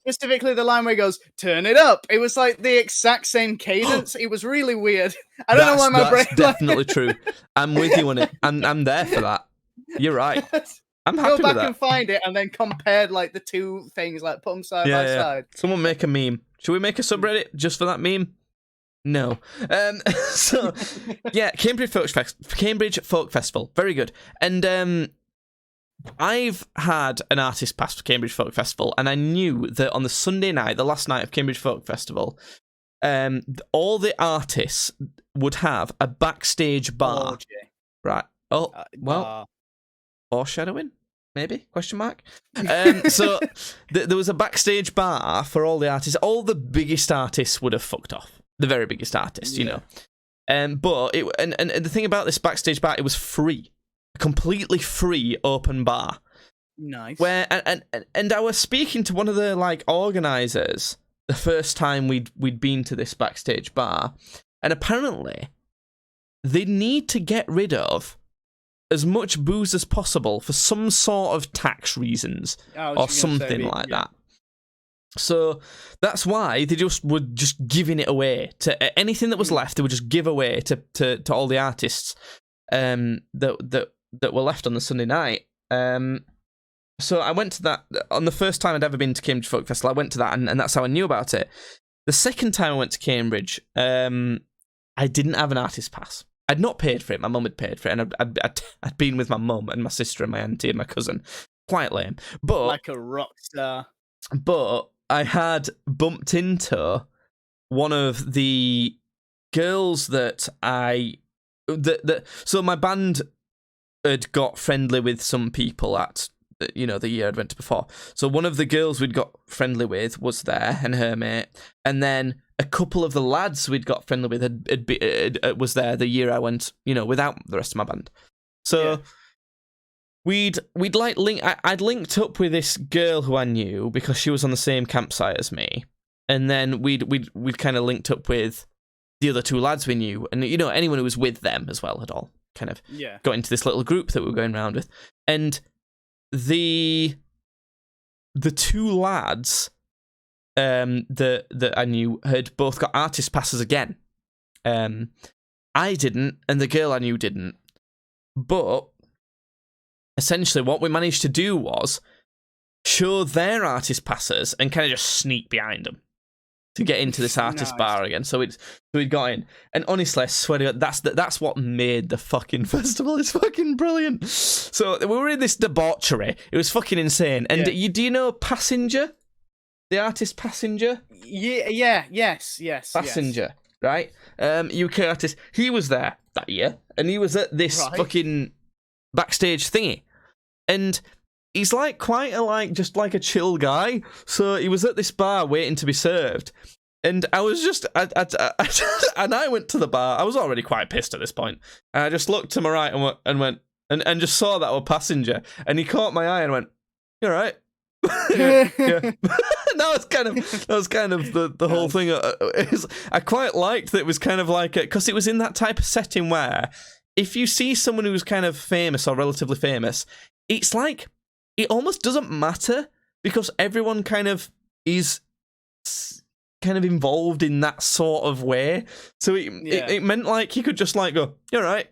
[SPEAKER 2] Specifically, the line where he goes, "Turn it up." It was like the exact same cadence. It was really weird. I don't know why my brain.
[SPEAKER 1] That's definitely true. I'm with you on it. I'm there for that. You're right. I'm happy with that.
[SPEAKER 2] Go back and find it, and then compare like the two things, like put them side by side.
[SPEAKER 1] Someone make a meme. Should we make a subreddit just for that meme? No. So yeah, Cambridge Folk Festival, very good. And I've had an artist pass for Cambridge Folk Festival, and I knew that on the Sunday night, the last night of Cambridge Folk Festival, all the artists would have a backstage bar. Right. Oh, well, foreshadowing, maybe? Question mark. So there was a backstage bar for all the artists. All the biggest artists would have fucked off. The very biggest artists, you know. But the thing about this backstage bar, it was free. A completely free open bar.
[SPEAKER 2] Nice.
[SPEAKER 1] Where and I was speaking to one of the like organizers the first time we'd been to this backstage bar, and apparently they need to get rid of as much booze as possible for some sort of tax reasons or something like that. So that's why they were just giving it away to anything that was left. They would just give away to all the artists that were left on the Sunday night. So I went to that on the first time I'd ever been to Cambridge Folk Festival. I went to that, and that's how I knew about it. The second time I went to Cambridge, I didn't have an artist pass. I'd not paid for it. My mum had paid for it, and I'd been with my mum and my sister and my auntie and my cousin. Quite lame, but
[SPEAKER 2] like a rock star.
[SPEAKER 1] But I had bumped into one of the girls that so my band had got friendly with some people at the year I'd went to before. So one of the girls we'd got friendly with was there, and her mate, and then a couple of the lads we'd got friendly with was there the year I went, without the rest of my band. So we'd like I'd linked up with this girl who I knew because she was on the same campsite as me, and then we'd kind of linked up with the other two lads we knew, and anyone who was with them as well had all kind of got into this little group that we were going around with, and the two lads that I knew had both got artist passes again. I didn't, and the girl I knew didn't. But essentially what we managed to do was show their artist passes and kind of just sneak behind them to get into this artist bar again. So we'd got in. And honestly, I swear to God, that's what made the fucking festival. It's fucking brilliant. So we were in this debauchery. It was fucking insane. And do you know Passenger? The artist Passenger?
[SPEAKER 2] Yes.
[SPEAKER 1] Passenger, right? UK artist. He was there that year, and he was at this fucking backstage thingy. And he's like quite just like a chill guy. So he was at this bar waiting to be served. And I was just, and I went to the bar. I was already quite pissed at this point. And I just looked to my right and just saw that I was Passenger. And he caught my eye and went, "You all right?" yeah. That was kind of the whole thing. I quite liked that it was kind of like because it was in that type of setting where if you see someone who's kind of famous or relatively famous, it's like it almost doesn't matter because everyone kind of is kind of involved in that sort of way. So it meant like he could just like go, "You're right,"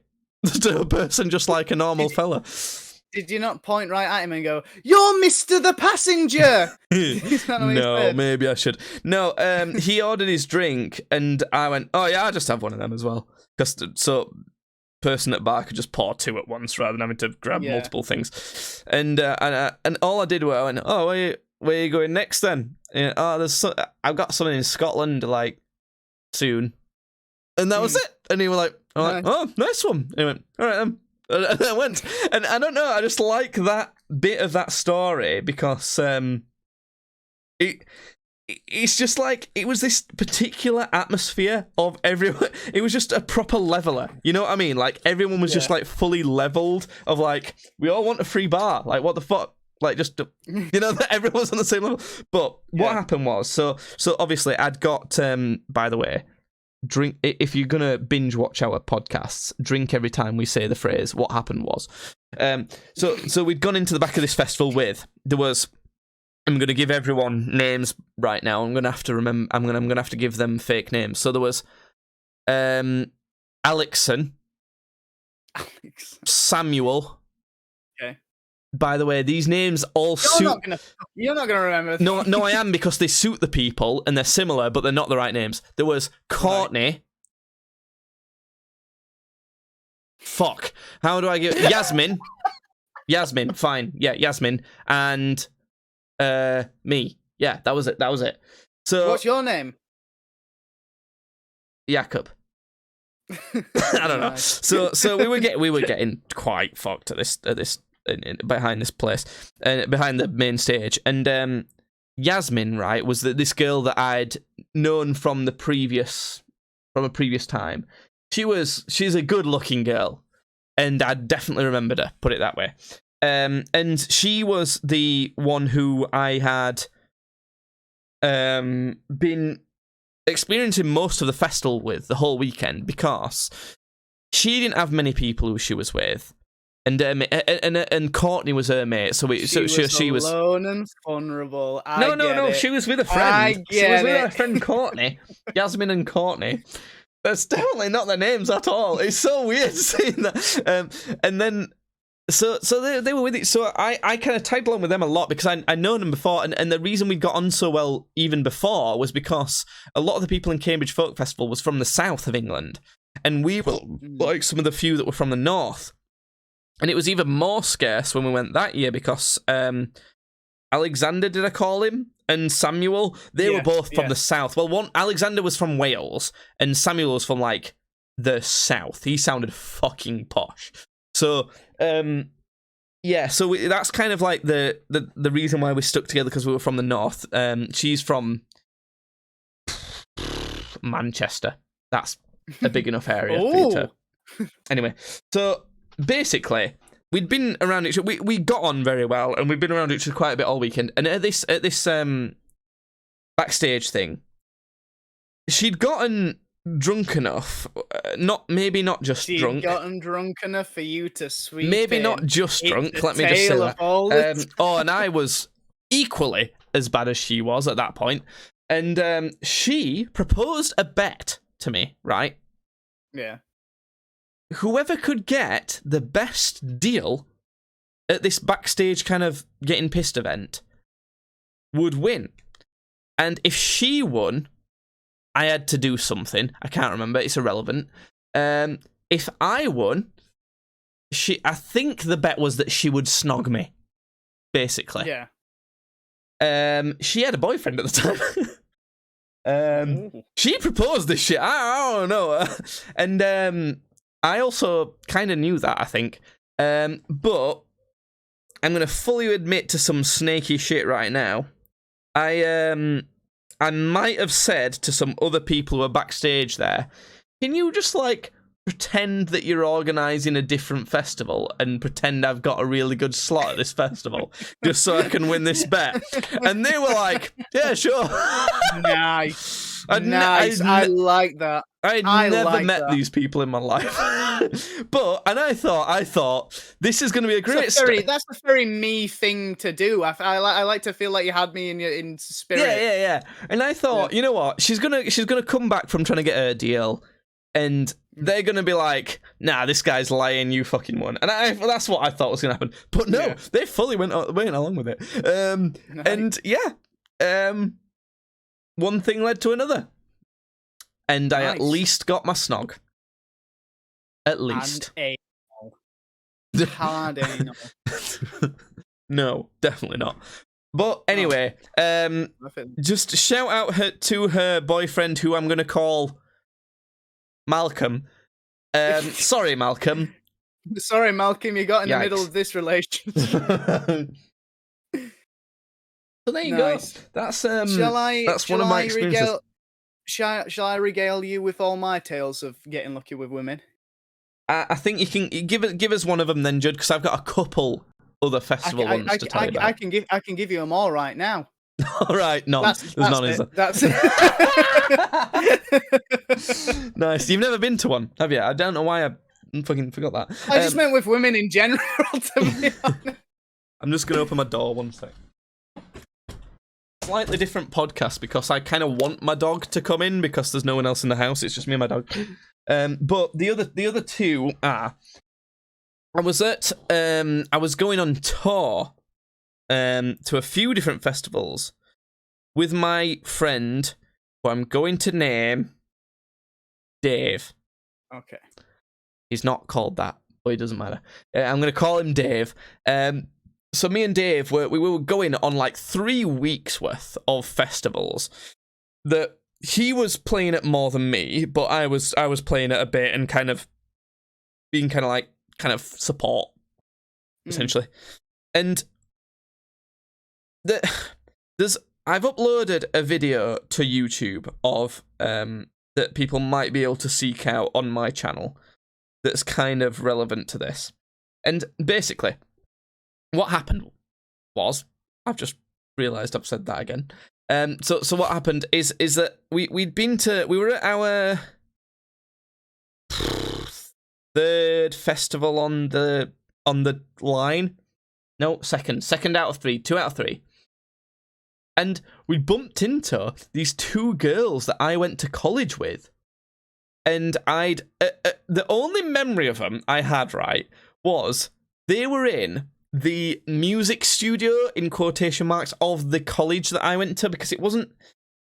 [SPEAKER 1] to a person just like a normal fella.
[SPEAKER 2] Did you not point right at him and go, "You're Mr. the Passenger"? Is that what he
[SPEAKER 1] No,
[SPEAKER 2] said?
[SPEAKER 1] maybe I should. No, he ordered his drink, and I went, "Oh yeah, I'll just have one of them as well." Because person at bar could just pour 2 at once rather than having to grab multiple things. And all I did was I went, "Oh, where are you going next then?" And, I've got something in Scotland like soon, and that was it. And he was like, "Oh, nice one." And he went, "All right then." And I went, and I don't know, I just like that bit of that story because it's just like, it was this particular atmosphere of everyone. It was just a proper leveler, you know what I mean? Like, everyone was just like fully leveled of like, we all want a free bar, like what the fuck, like just, you know, that everyone's on the same level. But what happened was, so obviously I'd got, by the way, drink, if you're gonna binge watch our podcasts, drink every time we say the phrase. What happened was, so we'd gone into the back of this festival with, there was, I'm gonna give everyone names right now. I'm gonna have to remember. I'm gonna have to give them fake names. So there was, Alexon, Samuel.
[SPEAKER 2] Okay.
[SPEAKER 1] By the way, these names all suit.
[SPEAKER 2] You're not gonna remember.
[SPEAKER 1] No, I am, because they suit the people and they're similar, but they're not the right names. There was Courtney. Right. Fuck. How do I give Yasmin? Yasmin, fine. Yeah, Yasmin. And me. Yeah, that was it. So
[SPEAKER 2] what's your name?
[SPEAKER 1] Jakob. I don't know. So we were getting quite fucked at this behind this place, behind the main stage, and Yasmin, right, was this girl that I'd known from a previous time. She's a good looking girl, and I definitely remembered her, put it that way. And she was the one who I had been experiencing most of the festival with the whole weekend, because she didn't have many people who she was with, and Courtney was her mate. She was
[SPEAKER 2] alone and vulnerable.
[SPEAKER 1] No. She was with a friend. She was with her friend Courtney, Yasmin and Courtney. That's definitely not their names at all. It's so weird seeing that. And then. So they were with it. So I kind of tagged along with them a lot because I'd known them before, and the reason we got on so well even before was because a lot of the people in Cambridge Folk Festival was from the south of England, and we were like some of the few that were from the north. And it was even more scarce when we went that year because Alexander, did I call him? And Samuel, they were both from the south. Well, Alexander was from Wales, and Samuel was from like the south. He sounded fucking posh. So, so that's kind of like the reason why we stuck together, because we were from the north. She's from Manchester. That's a big enough area for you to... Anyway, so basically, we'd been around each other. We got on very well, and we've been around each other quite a bit all weekend. And at this backstage thing, she'd gotten drunk enough, not just drunk.
[SPEAKER 2] Gotten drunk enough for you to sweep.
[SPEAKER 1] Maybe not just drunk. Let me just say that. And I was equally as bad as she was at that point. And she proposed a bet to me, right?
[SPEAKER 2] Yeah.
[SPEAKER 1] Whoever could get the best deal at this backstage kind of getting pissed event would win. And if she won, I had to do something. I can't remember. It's irrelevant. If I won, I think the bet was that she would snog me, basically.
[SPEAKER 2] Yeah.
[SPEAKER 1] She had a boyfriend at the time. She proposed this shit. I don't know. And I also kind of knew that, I think. But I'm going to fully admit to some snaky shit right now. I might have said to some other people who are backstage there, can you just, like, pretend that you're organising a different festival and pretend I've got a really good slot at this festival just so I can win this bet? And they were like, yeah, sure.
[SPEAKER 2] Nice. I like that.
[SPEAKER 1] I'd never met these people in my life. I thought, this is going to be a great
[SPEAKER 2] That's a very me thing to do. I like to feel like you had me in spirit.
[SPEAKER 1] Yeah. And I thought, you know what? She's gonna come back from trying to get her deal. and they're gonna be like, "Nah, this guy's lying. You fucking won." And that's what I thought was gonna happen. But no, they fully went along with it.
[SPEAKER 2] Nice.
[SPEAKER 1] And yeah, one thing led to another, and I at least got my snog. At least.
[SPEAKER 2] And hard anal.
[SPEAKER 1] No, definitely not. But anyway, just shout out to her boyfriend, who I'm going to call Malcolm. Sorry, Malcolm.
[SPEAKER 2] Sorry, Malcolm, you got in the middle of this relationship.
[SPEAKER 1] So there you go. That's one of my experiences.
[SPEAKER 2] Shall I regale you with all my tales of getting lucky with women?
[SPEAKER 1] I think you can give us one of them then, Judd, because I've got a couple other festival ones to tell you about.
[SPEAKER 2] I can give you them all right now.
[SPEAKER 1] All right, none. There's none, is there?
[SPEAKER 2] That's it.
[SPEAKER 1] Nice. You've never been to one, have you? I don't know why I fucking forgot that.
[SPEAKER 2] I just meant with women in general, to be honest.
[SPEAKER 1] I'm just going to open my door one sec. Slightly different podcast because I kind of want my dog to come in because there's no one else in the house. It's just me and my dog. But the other two are, I was going on tour to a few different festivals with my friend, who I'm going to name Dave.
[SPEAKER 2] Okay.
[SPEAKER 1] He's not called that, but it doesn't matter. I'm going to call him Dave. So me and Dave, we were going on like 3 weeks worth of festivals that he was playing it more than me, but I was playing it a bit and kind of being kind of support, essentially. And I've uploaded a video to YouTube of that people might be able to seek out on my channel that's kind of relevant to this. And basically, what happened was, I've just realised I've said that again. So what happened is that we were at our third festival on the line. No, second out of three, 2 out of 3. And we bumped into these 2 girls that I went to college with. And the only memory of them I had, right, was they were in the music studio, in quotation marks, of the college that I went to, because it wasn't,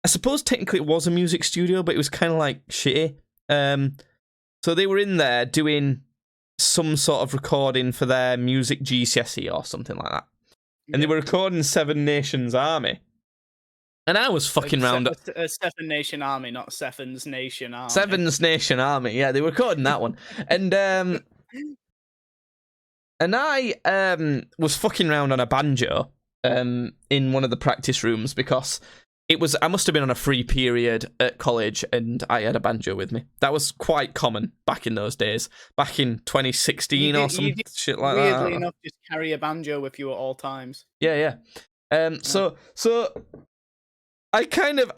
[SPEAKER 1] I suppose technically it was a music studio, but it was kind of like shitty. So they were in there doing some sort of recording for their music GCSE or something like that. And they were recording Seven Nations Army. And I was fucking round up.
[SPEAKER 2] Seven Nation Army, not Seven's Nation Army.
[SPEAKER 1] Seven's Nation Army, yeah, they were recording that one. And I was fucking around on a banjo in one of the practice rooms because I must have been on a free period at college and I had a banjo with me. That was quite common back in those days, back in 2016 or some shit like that.
[SPEAKER 2] Weirdly enough, just carry a banjo with you at all times.
[SPEAKER 1] Yeah. So I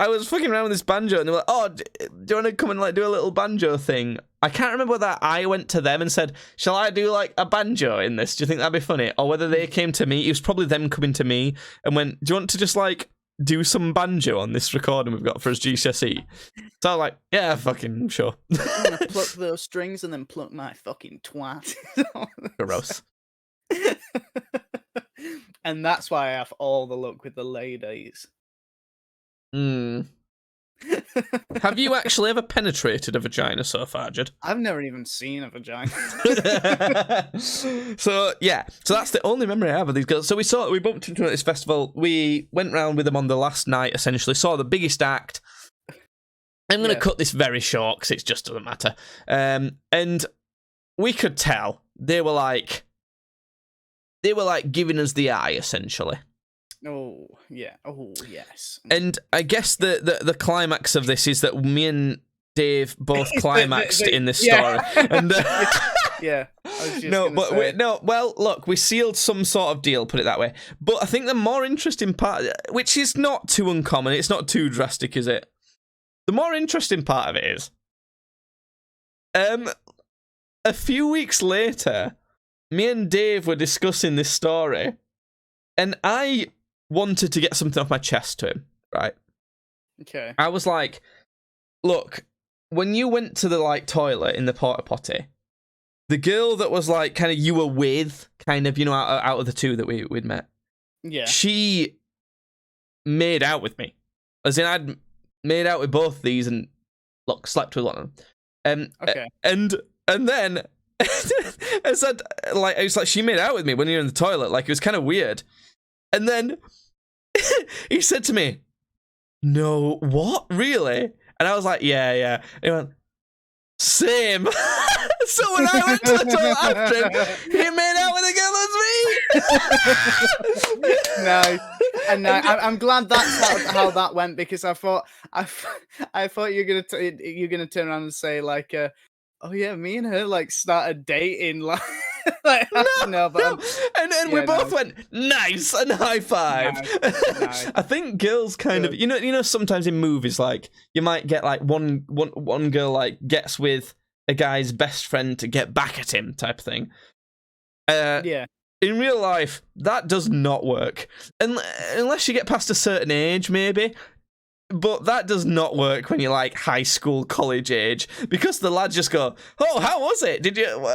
[SPEAKER 1] was fucking around with this banjo and they were like, "Oh, do you want to come and like do a little banjo thing?" I can't remember whether I went to them and said, "Shall I do like a banjo in this? Do you think that'd be funny?" Or whether they came to me. It was probably them coming to me and went, "Do you want to just like do some banjo on this recording we've got for his GCSE?" So I was like, "Yeah, fucking sure."
[SPEAKER 2] I'm gonna pluck those strings and then pluck my fucking twat.
[SPEAKER 1] Gross.
[SPEAKER 2] And that's why I have all the luck with the ladies.
[SPEAKER 1] Have you actually ever penetrated a vagina so far, Judd?
[SPEAKER 2] I've never even seen a vagina.
[SPEAKER 1] So that's the only memory I have of these girls. So we bumped into them at this festival. We went round with them on the last night, essentially, saw the biggest act. I'm going to cut this very short because it just doesn't matter. And we could tell they were like giving us the eye, essentially.
[SPEAKER 2] Oh, yeah. Oh, yes.
[SPEAKER 1] And I guess the climax of this is that me and Dave both climaxed in this story. And
[SPEAKER 2] yeah.
[SPEAKER 1] Well, look, we sealed some sort of deal, put it that way. But I think the more interesting part, which is not too uncommon, it's not too drastic, is it? The more interesting part of it is, a few weeks later, me and Dave were discussing this story, and I wanted to get something off my chest to him, right?
[SPEAKER 2] Okay.
[SPEAKER 1] I was like, "Look, when you went to the like toilet in the porta potty, the girl that was like kind of you were with, kind of, you know, out of the two that we'd met,
[SPEAKER 2] Yeah.
[SPEAKER 1] she made out with me. As in, I'd made out with both these and look, slept with one of them.
[SPEAKER 2] Okay.
[SPEAKER 1] And then I said, like, it was like she made out with me when you're in the toilet. Like, it was kind of weird. And then he said to me, "No, what? Really?" And I was like, yeah. And he went, "Same." So when I went to the toilet after him, he made out with a girl that was me.
[SPEAKER 2] Nice. And I'm glad that's how that went, because I thought you're gonna turn around and say like, "Oh yeah, me and her like started dating." Like, no, but
[SPEAKER 1] and we both went nice and high five.
[SPEAKER 2] Nice.
[SPEAKER 1] I think girls kind of, you know, sometimes in movies, like you might get like one girl like gets with a guy's best friend to get back at him, type of thing.
[SPEAKER 2] Yeah.
[SPEAKER 1] In real life, that does not work. Unless you get past a certain age, maybe. But that does not work when you're like high school, college age. Because the lads just go, "Oh, how was it?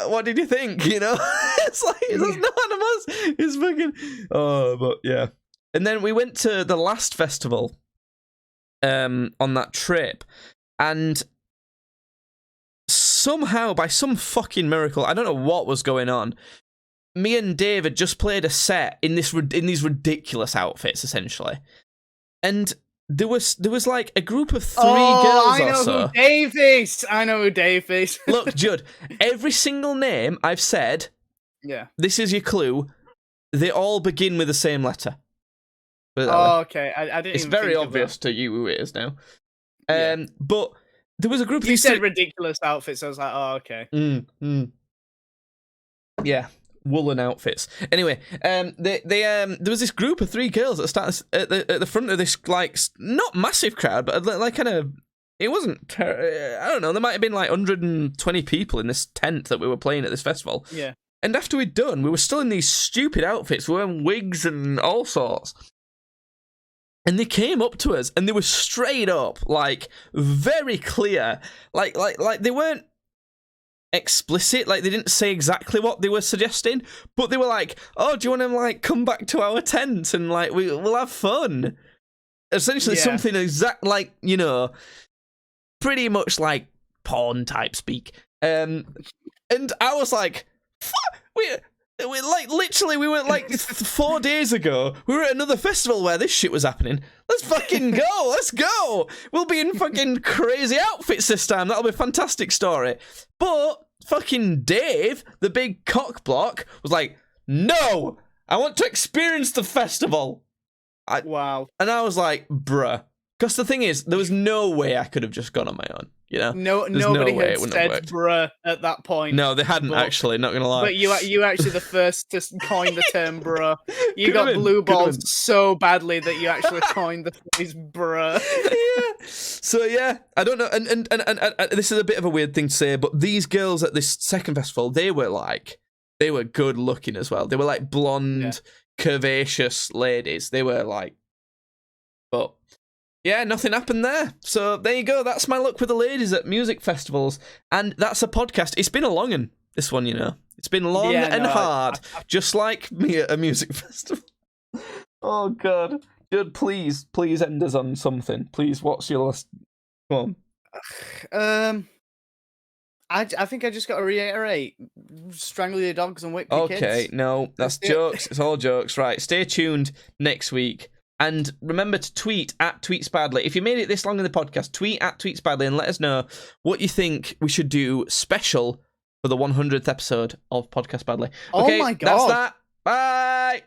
[SPEAKER 1] What did you think?" You know? It's like, that's none of us. It's fucking... Oh, but yeah. And then we went to the last festival on that trip. And somehow, by some fucking miracle, I don't know what was going on, me and Dave had just played a set in these ridiculous outfits, essentially, and there was like a group of 3 girls or so.
[SPEAKER 2] I know who Dave is.
[SPEAKER 1] Look, Judd, every single name I've said,
[SPEAKER 2] yeah,
[SPEAKER 1] this is your clue. They all begin with the same letter.
[SPEAKER 2] Oh, okay. I didn't.
[SPEAKER 1] It's
[SPEAKER 2] even
[SPEAKER 1] very
[SPEAKER 2] think
[SPEAKER 1] obvious to you who it is now.
[SPEAKER 2] Yeah.
[SPEAKER 1] But there was a group of
[SPEAKER 2] You
[SPEAKER 1] these
[SPEAKER 2] said ridiculous outfits. I was like, oh, okay.
[SPEAKER 1] Yeah. Woolen outfits. Anyway, there was this group of 3 girls that started at the front of this, like, not massive crowd, but like kind of, it wasn't, I don't know, there might have been like 120 people in this tent that we were playing at this festival.
[SPEAKER 2] Yeah.
[SPEAKER 1] And after we'd done, we were still in these stupid outfits, wearing wigs and all sorts. And they came up to us, and they were straight up, like, very clear, like they weren't explicit, like they didn't say exactly what they were suggesting, but they were like, "Oh, do you want to like come back to our tent and like we'll have fun?" Essentially, something exact, like, you know, pretty much like porn type speak. And I was like, we like literally we went like 4 days ago. We were at another festival where this shit was happening. Let's fucking go. Let's go. We'll be in fucking crazy outfits this time. That'll be a fantastic story. But fucking Dave, the big cock block, was like, "No, I want to experience the festival."
[SPEAKER 2] Wow.
[SPEAKER 1] And I was like, bruh. Because the thing is, there was no way I could have just gone on my own, you know?
[SPEAKER 2] Nobody had said bruh at that point.
[SPEAKER 1] No, they hadn't, actually, not gonna lie.
[SPEAKER 2] But you actually the first to coin the term bruh. You got blue balls so badly that you actually coined the phrase bruh.
[SPEAKER 1] Yeah. So yeah, I don't know, and this is a bit of a weird thing to say, but these girls at this second festival, they were good looking as well. They were like blonde, curvaceous ladies. They were like, but yeah, nothing happened there. So there you go. That's my luck with the ladies at music festivals. And that's a podcast. It's been a long one, this one, you know. It's been long and hard, just like me at a music festival. Oh, God. Judd, please end us on something. Please, what's your last... Come
[SPEAKER 2] on. I think I just got to reiterate, strangle your dogs and whip your kids.
[SPEAKER 1] Okay, no, that's jokes. It's all jokes. Right, stay tuned next week. And remember to tweet at @TweetsBadly. If you made it this long in the podcast, tweet at @TweetsBadly and let us know what you think we should do special for the 100th episode of Podcast Badly. Okay,
[SPEAKER 2] oh my God.
[SPEAKER 1] That's that. Bye.